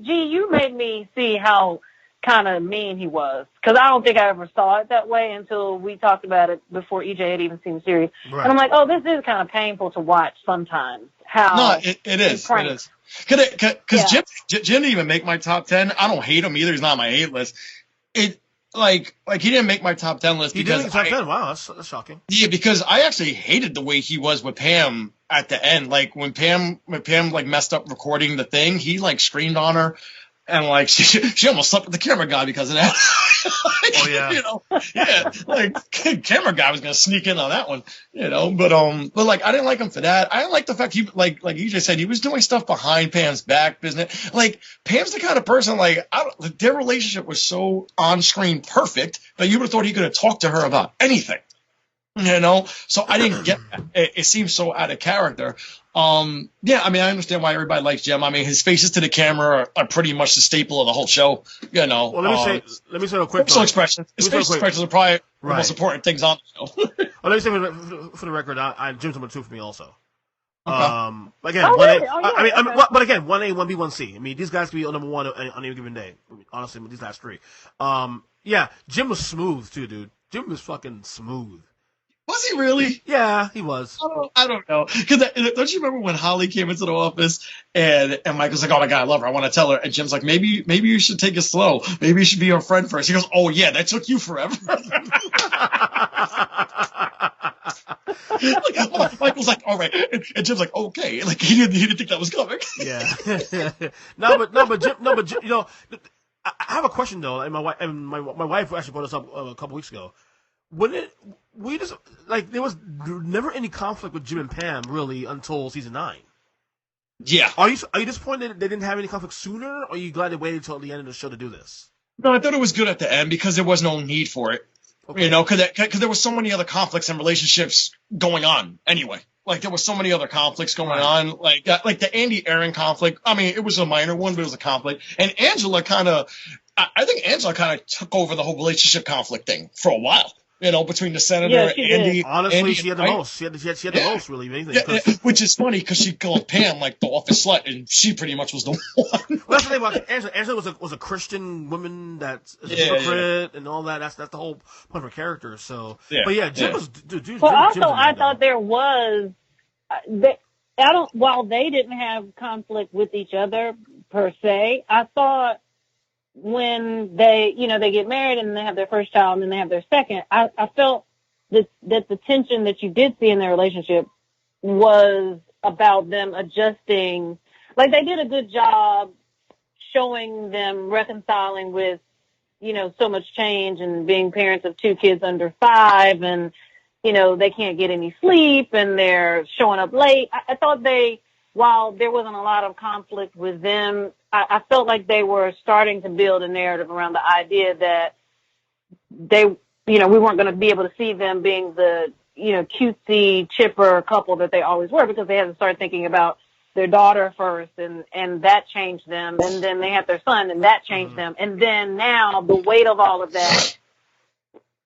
you made me see how kind of mean he was, because I don't think I ever saw it that way until we talked about it before EJ had even seemed serious. Right. And I'm like, oh, this is kind of painful to watch sometimes. How it is. Because Jim didn't even make my top 10. I don't hate him either. He's not on my hate list. Like he didn't make my top 10 list. He didn't make top 10? Wow, that's shocking. Yeah, because I actually hated the way he was with Pam at the end. Like when Pam like messed up recording the thing, he like screamed on her. And like she almost slept with the camera guy because of that. Oh yeah, like camera guy was gonna sneak in on that one, But like I didn't like him for that. I didn't like the fact he like EJ said, he was doing stuff behind Pam's back, business. Like Pam's the kind of person their relationship was so on screen perfect that you would have thought he could have talked to her about anything. So I didn't get that. It seems so out of character. I understand why everybody likes Jim. I mean, his faces to the camera are pretty much the staple of the whole show. Well, let me say real quick. Facial expressions. His facial expressions are probably the most important things on the show. Well, let me say for the record, Jim's number 2 for me also. Okay. Again, 1A. But again, 1A, 1B, 1C. I mean, these guys could be number 1 on any given day. Honestly, with these last 3. Jim was smooth too, dude. Jim was fucking smooth. Was he really? Yeah, he was. I don't know. Because don't you remember when Holly came into the office and Michael's like, oh my God, I love her. I want to tell her. And Jim's like, maybe you should take it slow. Maybe you should be her friend first. He goes, oh yeah, that took you forever. Michael's like, all right. And Jim's like, okay. Like he didn't think that was coming. Yeah. No, but Jim, I have a question though, and my wife actually brought this up a couple weeks ago. We just like there was never any conflict with Jim and Pam really until season 9. Yeah. Are you disappointed they didn't have any conflict sooner, or are you glad they waited until the end of the show to do this? No, I thought it was good at the end because there was no need for it. Okay. You know, because there was so many other conflicts and relationships going on anyway. Like, there was so many other conflicts going on. Like the Andy Aaron conflict. I mean, it was a minor one, but it was a conflict. And Angela I think Angela kind of took over the whole relationship conflict thing for a while. You know, between the senator and Andy. Honestly, Andy she had the most. She had the most, really. Which is funny because she called Pam like the office slut, and she pretty much was the one. Well, that's the thing about Angela. Angela was a Christian woman that's a hypocrite and all that. That's the whole point of her character. So, but yeah, Jim was. Dude, well, also, I thought there was. While they didn't have conflict with each other per se, I thought when they get married and they have their first child and then they have their second, I felt that the tension that you did see in their relationship was about them adjusting. Like, they did a good job showing them reconciling with, so much change and being parents of 2 kids under 5 and, they can't get any sleep and they're showing up late. I thought while there wasn't a lot of conflict with them, I felt like they were starting to build a narrative around the idea that we weren't going to be able to see them being the, cutesy, chipper couple that they always were, because they had to start thinking about their daughter first, and that changed them. And then they had their son, and that changed them. And then now the weight of all of that,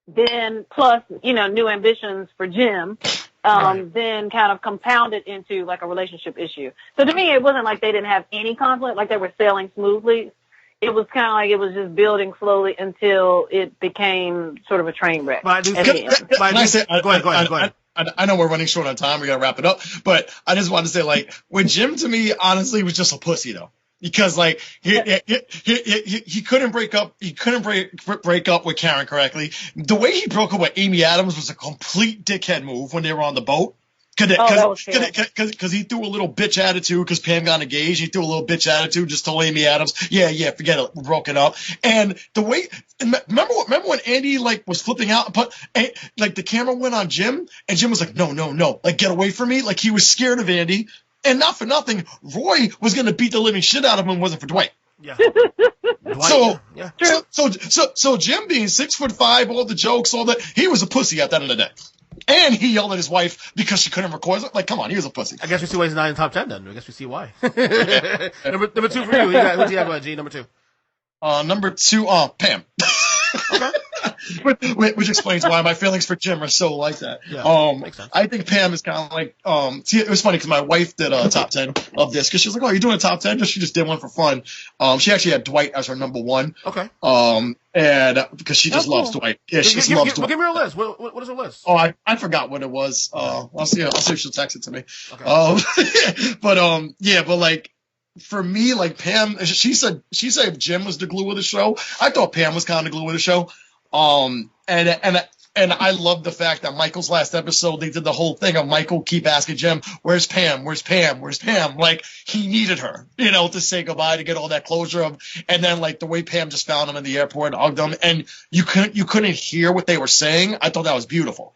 then plus, new ambitions for Jim, then kind of compounded into like a relationship issue. So to me, it wasn't like they didn't have any conflict, like they were sailing smoothly. It was kind of like it was just building slowly until it became sort of a train wreck. Go ahead. I know we're running short on time. We got to wrap it up. But I just wanted to say, like, when Jim, to me, honestly, was just a pussy, though. Because, like, he couldn't break up. He couldn't break up with Karen correctly. The way he broke up with Amy Adams was a complete dickhead move when they were on the boat. Because he threw a little bitch attitude because Pam got engaged. He threw a little bitch attitude, just told Amy Adams, yeah, forget it, we're broken up. And the way, remember when Andy was flipping out, but the camera went on Jim, and Jim was like, no, like, get away from me. Like, he was scared of Andy, and not for nothing, Roy was gonna beat the living shit out of him if it wasn't for Dwight. Yeah. So Jim being 6'5", all the jokes, all that, he was a pussy at the end of the day. And he yelled at his wife because she couldn't record. Like, come on, he was a pussy. I guess we see why he's not in the top 10 then. I guess we see why. number 2 for you. Who's you have, G? Number 2. Number 2, Pam. Okay. Which explains why my feelings for Jim are so like that. Yeah, makes sense. I think Pam is kind of like, see, it was funny because my wife did a top 10 of this because she was like, oh, you're doing a top 10? She just did one for fun. She actually had Dwight as her number 1. Okay. And because she just loves Dwight. Yeah, she just loves Dwight. Give me her list. What is her list? Oh, I forgot what it was. I'll see if she'll text it to me. Okay. But like, for me, like, Pam, she said Jim was the glue of the show. I thought Pam was kind of the glue of the show. And I love the fact that Michael's last episode, they did the whole thing of Michael keep asking Jim, where's Pam? Where's Pam? Where's Pam? Like, he needed her, to say goodbye, to get all that closure of, and then like the way Pam just found him in the airport and hugged him, and you couldn't hear what they were saying. I thought that was beautiful.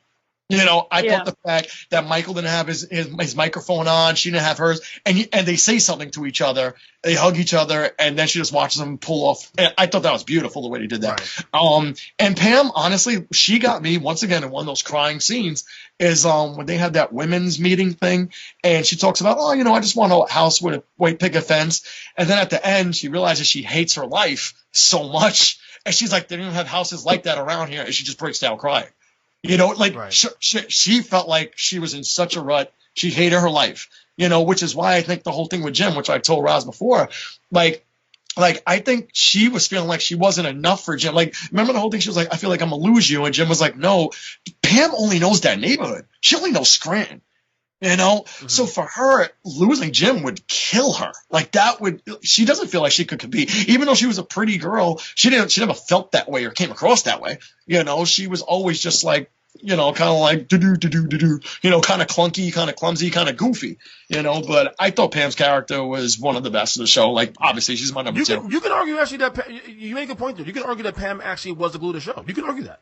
I thought the fact that Michael didn't have his microphone on, she didn't have hers, and they say something to each other, they hug each other, and then she just watches them pull off. And I thought that was beautiful the way they did that. Right. And Pam, honestly, she got me once again in one of those crying scenes. Is when they had that women's meeting thing, and she talks about, I just want a house with a white picket fence, and then at the end she realizes she hates her life so much, and she's like, they don't have houses like that around here, and she just breaks down crying. Right. She felt like she was in such a rut. She hated her life, which is why I think the whole thing with Jim, which I told Roz before, like I think she was feeling like she wasn't enough for Jim. Like, remember the whole thing? She was like, I feel like I'm going to lose you. And Jim was like, no, Pam only knows that neighborhood. She only knows Scranton. Mm-hmm. So for her, losing Jim would kill her. Like, she doesn't feel like she could compete. Even though she was a pretty girl, she never felt that way or came across that way. She was always just like, kind of like do, kind of clunky, kind of clumsy, kind of goofy, But I thought Pam's character was one of the best of the show. Like, obviously, she's my number two. You can argue actually that you make a point there. You can argue that Pam actually was the glue of the show. You can argue that.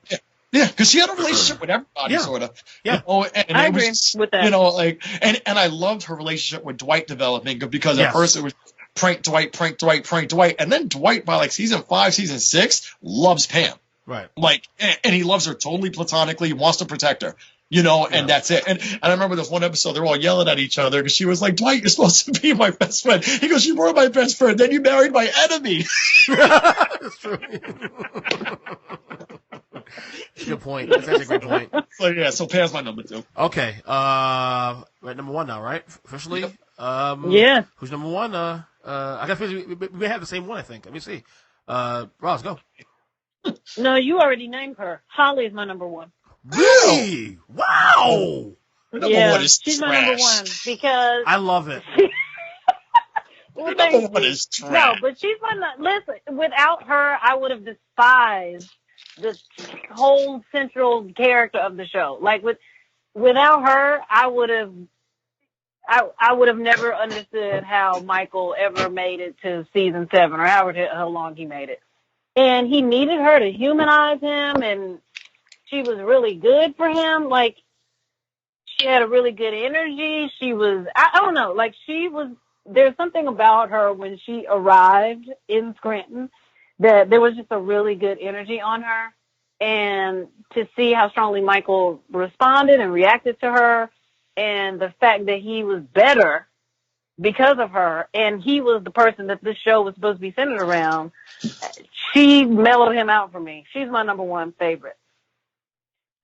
Yeah, because she had a relationship with everybody, sort of. Yeah, and I agree with that. And I loved her relationship with Dwight developing because at first it was prank Dwight, and then Dwight by like season 5, season 6 loves Pam. Right. Like, and he loves her totally platonically, wants to protect her. And that's it. And I remember this one episode, they're all yelling at each other because she was like, Dwight, you're supposed to be my best friend. He goes, you were my best friend, then you married my enemy. That's true. Good point. That's actually a great point. So Pam's my number 2. Okay. Right, number 1 now, right? Officially? Yep. Yeah. Who's number 1? I guess we may have the same one, I think. Let me see. Ross, go. No, you already named her. Holly is my number 1. Really? Wow. She's my number 1 because I love it. Well, number 1 is trash. No, but she's my. Listen, without her, I would have despised the whole central character of the show. Like without her, I would have never understood how Michael ever made it to season 7 or how long he made it. And he needed her to humanize him, and she was really good for him. Like, she had a really good energy. She was, I don't know, like there's something about her when she arrived in Scranton that there was just a really good energy on her. And to see how strongly Michael responded and reacted to her, and the fact that he was better because of her, and he was the person that this show was supposed to be centered around, she mellowed him out for me. She's my number 1 favorite.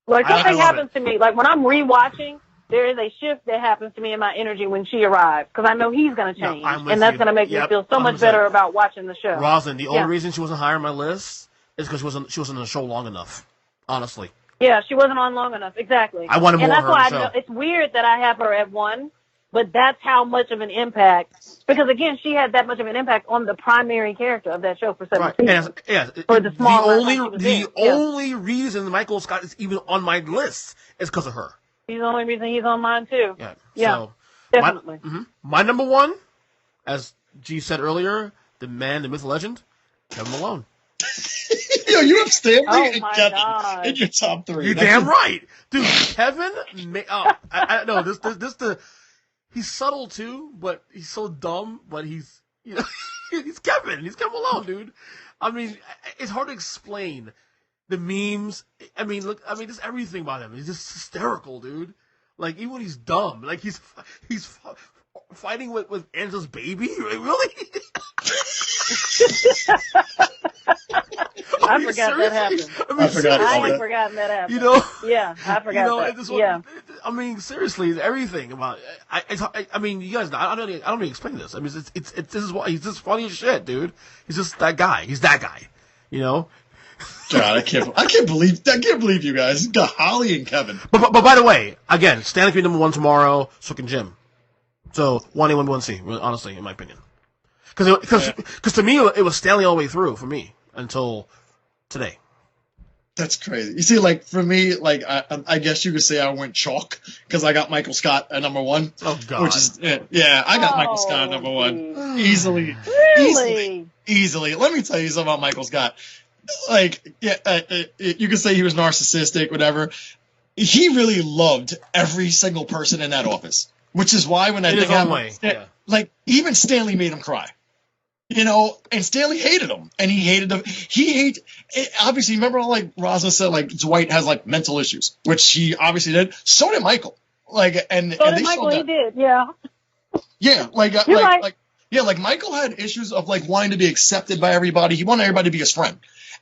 Like, something happens to me. Like, when I'm rewatching, there is a shift that happens to me in my energy when she arrives, because I know he's going to change, and that's going to make me feel so much better about watching the show. Rosalyn, the only reason she wasn't higher on my list is because she wasn't on the show long enough, honestly. Yeah, she wasn't on long enough, exactly. I wanted more of her on the show. It's weird that I have her at 1, but that's how much of an impact, because again, she had that much of an impact on the primary character of that show for 7 seasons. For the only reason Michael Scott is even on my list is because of her. He's the only reason he's on mine too. Yeah, so definitely. My number 1, as G said earlier, the man, the myth, legend, Kevin Malone. Yo, you have Stanley and Kevin in your top 3. You're damn right, dude. Kevin, I know this. He's subtle too, but he's so dumb. But he's he's Kevin. He's Kevin Malone, dude. I mean, it's hard to explain the memes. I mean, just everything about him. He's just hysterical, dude. Like, even when he's dumb, like he's fighting with Angela's baby. Really? I forgot that happened. I forgot. I ain't forgotten that happened. Yeah, I forgot that. I mean, seriously, everything about. I mean, you guys. I don't even explain this. I mean, it's this is why he's just funny as shit, dude. He's just that guy. He's that guy. God, I can't believe you guys. You got Holly and Kevin. But by the way, again, Stanley can be number 1 tomorrow. So can Jim. So 1A, 1C. Honestly, in my opinion, because to me it was Stanley all the way through for me until today. That's crazy. You see, like, for me, like, I guess you could say I went chalk because I got Michael Scott at number 1. Oh, God. Which is, I got Michael Scott at number 1. Easily. Really? Easily. Let me tell you something about Michael Scott. Like, you could say he was narcissistic, whatever. He really loved every single person in that office, which is why when I think like, even Stanley made him cry. And Stanley hated him, and he hated him. Obviously, remember how, like, Rosalyn said, like, Dwight has, like, mental issues, which he obviously did. So did Michael. Like, and so and did Michael, he did, yeah. Yeah, like Michael had issues of, like, wanting to be accepted by everybody. He wanted everybody to be his friend.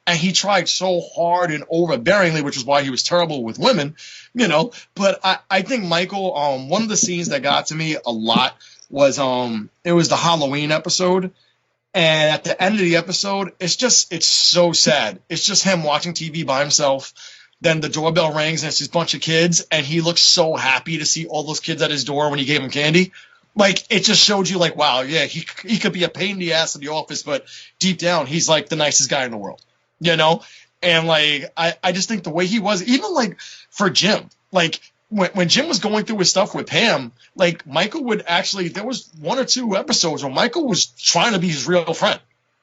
And he tried so hard and overbearingly, which is why he was terrible with women, But I think Michael, one of the scenes that got to me a lot was it was the Halloween episode. And at the end of the episode, it's so sad. It's just him watching TV by himself. Then the doorbell rings and it's this bunch of kids, and he looks so happy to see all those kids at his door when he gave them candy. Like, it just showed you, like, wow, yeah, he could be a pain in the ass in the office, but deep down, he's like the nicest guy in the world, And like I just think the way he was, even like for Jim, like when Jim was going through his stuff with Pam, like Michael would actually, there was 1 or 2 episodes where Michael was trying to be his real friend.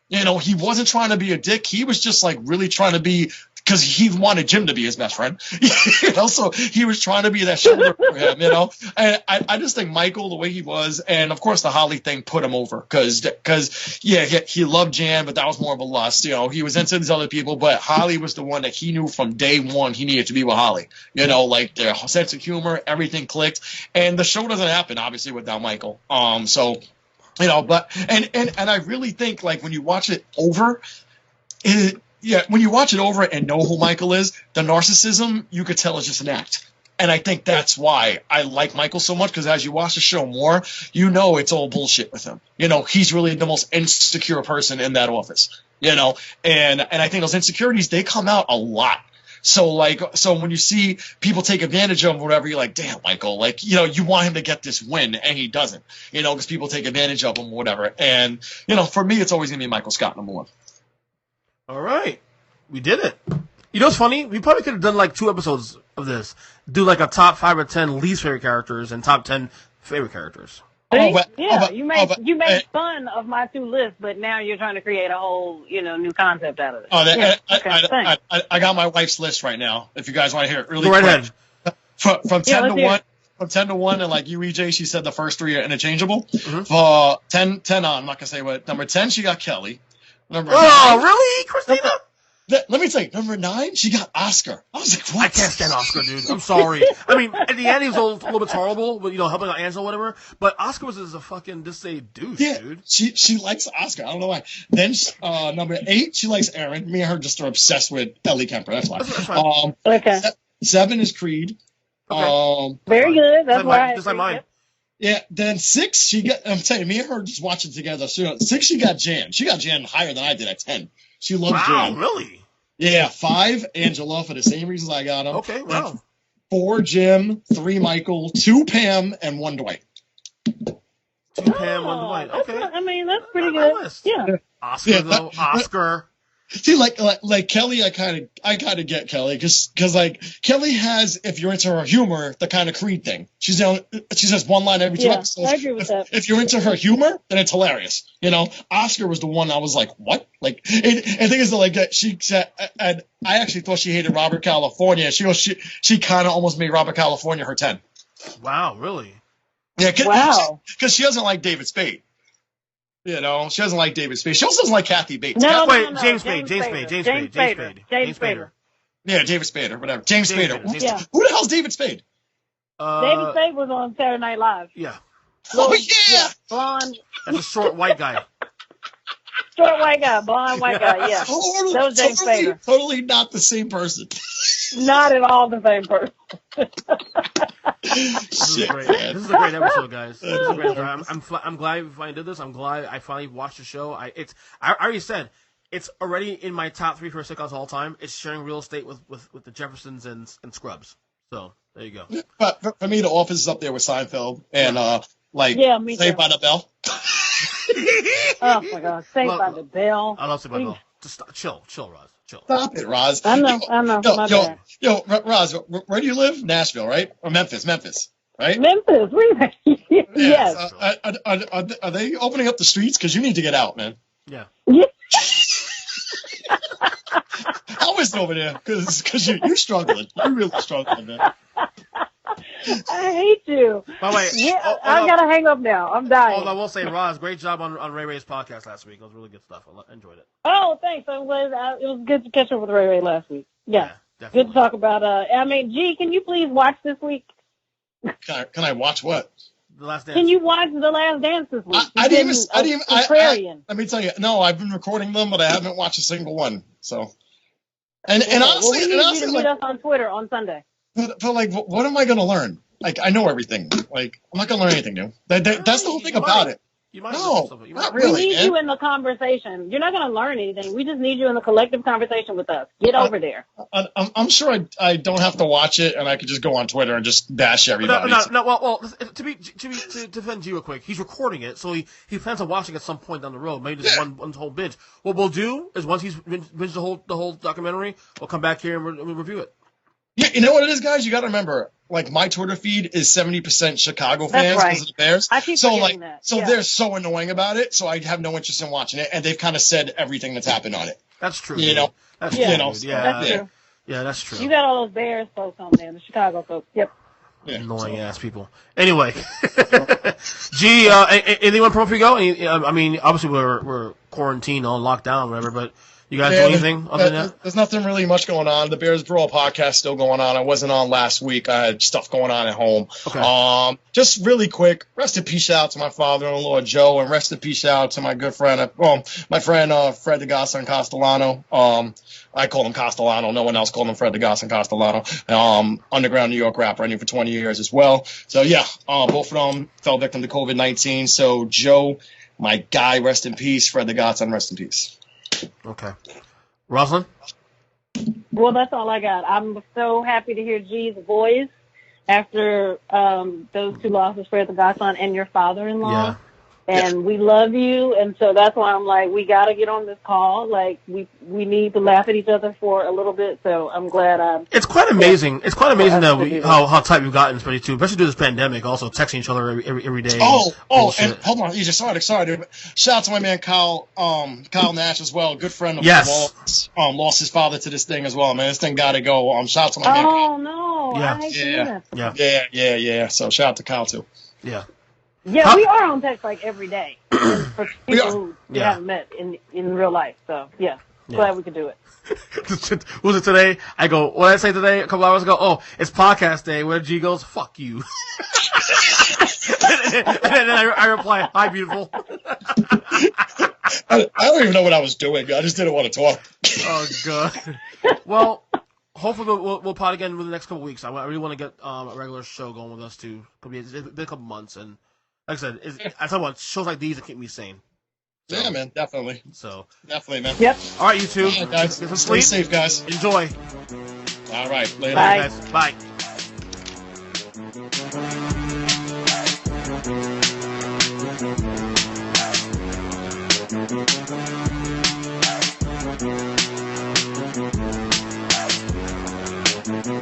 You know, he wasn't trying to be a dick. He was just like really trying to be, because he wanted Jim to be his best friend. You know, so he was trying to be that shoulder for him, you know. And I just think Michael, the way he was, and of course the Holly thing put him over, because yeah, he loved Jan, but that was more of a lust. You know, he was into these other people, but Holly was the one that he knew from day one he needed to be with Holly. You know, like their sense of humor, everything clicked. And the show doesn't happen, obviously, without Michael. So, you know, but and I really think, like, when you watch it over, when you watch it over and know who Michael is, the narcissism, you could tell is just an act. And I think that's why I like Michael so much, because as you watch the show more, you know it's all bullshit with him. You know, he's really the most insecure person in that office, you know, and I think those insecurities, they come out a lot. So when you see people take advantage of him or whatever, you're like, damn, Michael, like, you know, you want him to get this win, and he doesn't, you know, because people take advantage of him or whatever. And, you know, for me, it's always going to be Michael Scott, number 1. All right. We did it. You know what's funny? We probably could have done like 2 episodes of this. Do like a top 5 or 10 least favorite characters and top 10 favorite characters. You made fun of my 2 lists, but now you're trying to create a whole, you know, new concept out of it. I got my wife's list right now. If you guys want to hear it really quick. Go right ahead. From 10 to 1. From 10 to 1, and like you, EJ, she said the first 3 are interchangeable. Mm-hmm. 10 on, I'm not going to say what. Number 10, she got Kelly. Number 9, really? Christina? Let me tell you, number 9, she got Oscar. I was like, what? I can't stand Oscar, dude. I'm sorry. I mean, at the end, he was a little bit horrible, but, you know, helping out Angela or whatever. But Oscar was just a fucking, just a douche, dude. She likes Oscar. I don't know why. Then, number 8, she likes Aaron. Me and her just are obsessed with Ellie Kemper. That's why. That's fine. Okay. 7 is Creed. Okay. Very good. That's why. Just like mine. Yeah, then 6, I'm telling you, me and her just watching together. So 6, she got Jan. She got Jan higher than I did at 10. She loves Jan. Wow, really? Yeah, 5, Angela, for the same reasons I got him. Okay, wow. Then 4, Jim, 3, Michael, 2, Pam, and 1, Dwight. 2, Pam, 1, Dwight. Okay. I mean, that's pretty good. Yeah. Oscar, though. Oscar. See, like Kelly, I kind of get Kelly, because like Kelly has, if you're into her humor, the kind of Creed thing. She says one line every 2 episodes. I agree with that. If you're into her humor, then it's hilarious. You know, Oscar was the one I was like, what? Like, and the thing is that, like, she said, and I actually thought she hated Robert California. She goes, she kind of almost made Robert California her 10. Wow, really? Yeah, because she doesn't like David Spade. You know, she doesn't like David Spade. She also doesn't like Kathy Bates. No, James Spader. Yeah, David Spader, whatever. James Spader. Yeah. Who the hell's David Spade? David Spade was on Saturday Night Live. Yeah. Blonde. That's a short white guy. Short white guy, blonde white guy, yeah. That was James Spader. Totally not the same person. Not at all the same person. This is great. This is a great episode, guys. This is a great episode. I'm glad we finally did this. I'm glad I finally watched the show. I already said it's already in my top 3 for sitcoms of all time. It's sharing real estate with the Jeffersons and Scrubs. So there you go. But for me, The Office is up there with Seinfeld and Saved by the Bell. Oh my God, Saved by the Bell. I love Saved by the Bell. Just chill, Roz. Chill. Stop it, Roz. I know. Yo, Roz, where do you live? Nashville, right? Or Memphis, right? Memphis, really? Yes. Are they opening up the streets? Because you need to get out, man. Yeah. How is it over there? Because you're struggling. You're really struggling, man. I hate you. By the way, I gotta hang up now. I'm dying. I will say, Roz, great job on Ray Ray's podcast last week. It was really good stuff. I enjoyed it. Oh, thanks. I'm glad. It was good to catch up with Ray Ray last week. Yeah, definitely. Good to talk about. G, can you please watch this week? Can I watch what? The Last Dance. Can you watch The Last Dance this week? I let me tell you, no, I've been recording them, but I haven't watched a single one. So, and honestly, we need you to meet us on Twitter on Sunday. But like, what am I going to learn? Like, I know everything. Like, I'm not going to learn anything new. That's the whole thing about it. You might No, stuff. You not might. really. We need man. you in the conversation. You're not going to learn anything. We just need you in the collective conversation with us. Get over there. I'm sure I don't have to watch it, and I could just go on Twitter and just bash everybody. No. Well, to defend G real quick, he's recording it, so he plans on watching it at some point down the road. Maybe just one whole binge. What we'll do is once he's binged the whole documentary, we'll come back here and we'll review it. Yeah, you know what it is, guys? You got to remember, like, my Twitter feed is 70% Chicago fans because of the Bears. I keep forgetting that. So they're so annoying about it, so I have no interest in watching it, and they've kind of said everything that's happened on it. That's true. You know? That's Yeah. true. You know, That's true. Yeah, that's true. You got all those Bears folks on there, the Chicago folks. Yep. Yeah, Annoying ass people. Anyway, G, anyone before we go? I mean, obviously we're quarantined on lockdown, whatever. But you guys do anything other than that? There's nothing really much going on. The Bears Brawl podcast still going on. I wasn't on last week. I had stuff going on at home. Okay. Just really quick. Rest in peace out to my father-in-law Joe, and rest in peace out to my good friend, my friend Fred DeGassa and Castellano. I call him Castellano. No one else called him Fred DeGassa and Castellano. Underground New York rapper. I knew for 20 years as well. So, yeah, both of them fell victim to COVID-19. So, Joe, my guy, rest in peace. Fred DeGassa, and rest in peace. Okay. Rosalyn? Well, that's all I got. I'm so happy to hear G's voice after those two losses for the godson and your father-in-law. Yeah. And we love you, and so that's why I'm like, we got to get on this call. Like, we need to laugh at each other for a little bit, so I'm glad It's quite amazing. It's quite amazing that how tight we've gotten, especially through this pandemic, also texting each other every day. And hold on, EJ, sorry, dude. Shout out to my man Kyle Nash as well, good friend of Yes. lost his father to this thing as well, man. This thing got to go. Shout out to my man. Oh, no. Yeah. I hate to hear that. Yeah. So shout out to Kyle too. Yeah. Yeah, we are on text like every day for people who we Yeah. haven't met in real life. So, glad we could do it. Was it today? I go, what did I say today? A couple hours ago? Oh, it's podcast day. Where G goes, fuck you. and then I reply, hi, beautiful. I don't even know what I was doing. I just didn't want to talk. Oh, God. Well, hopefully we'll pod again within the next couple weeks. I really want to get a regular show going with us, too. It's been a couple months, and like I said, I tell you what, shows like these that keep me sane. So, yeah, man, definitely. So definitely, man. Yep. All right, you two. All right, guys. Get some Stay sleep. safe, guys. Enjoy. All right, later. Bye. Guys. Bye.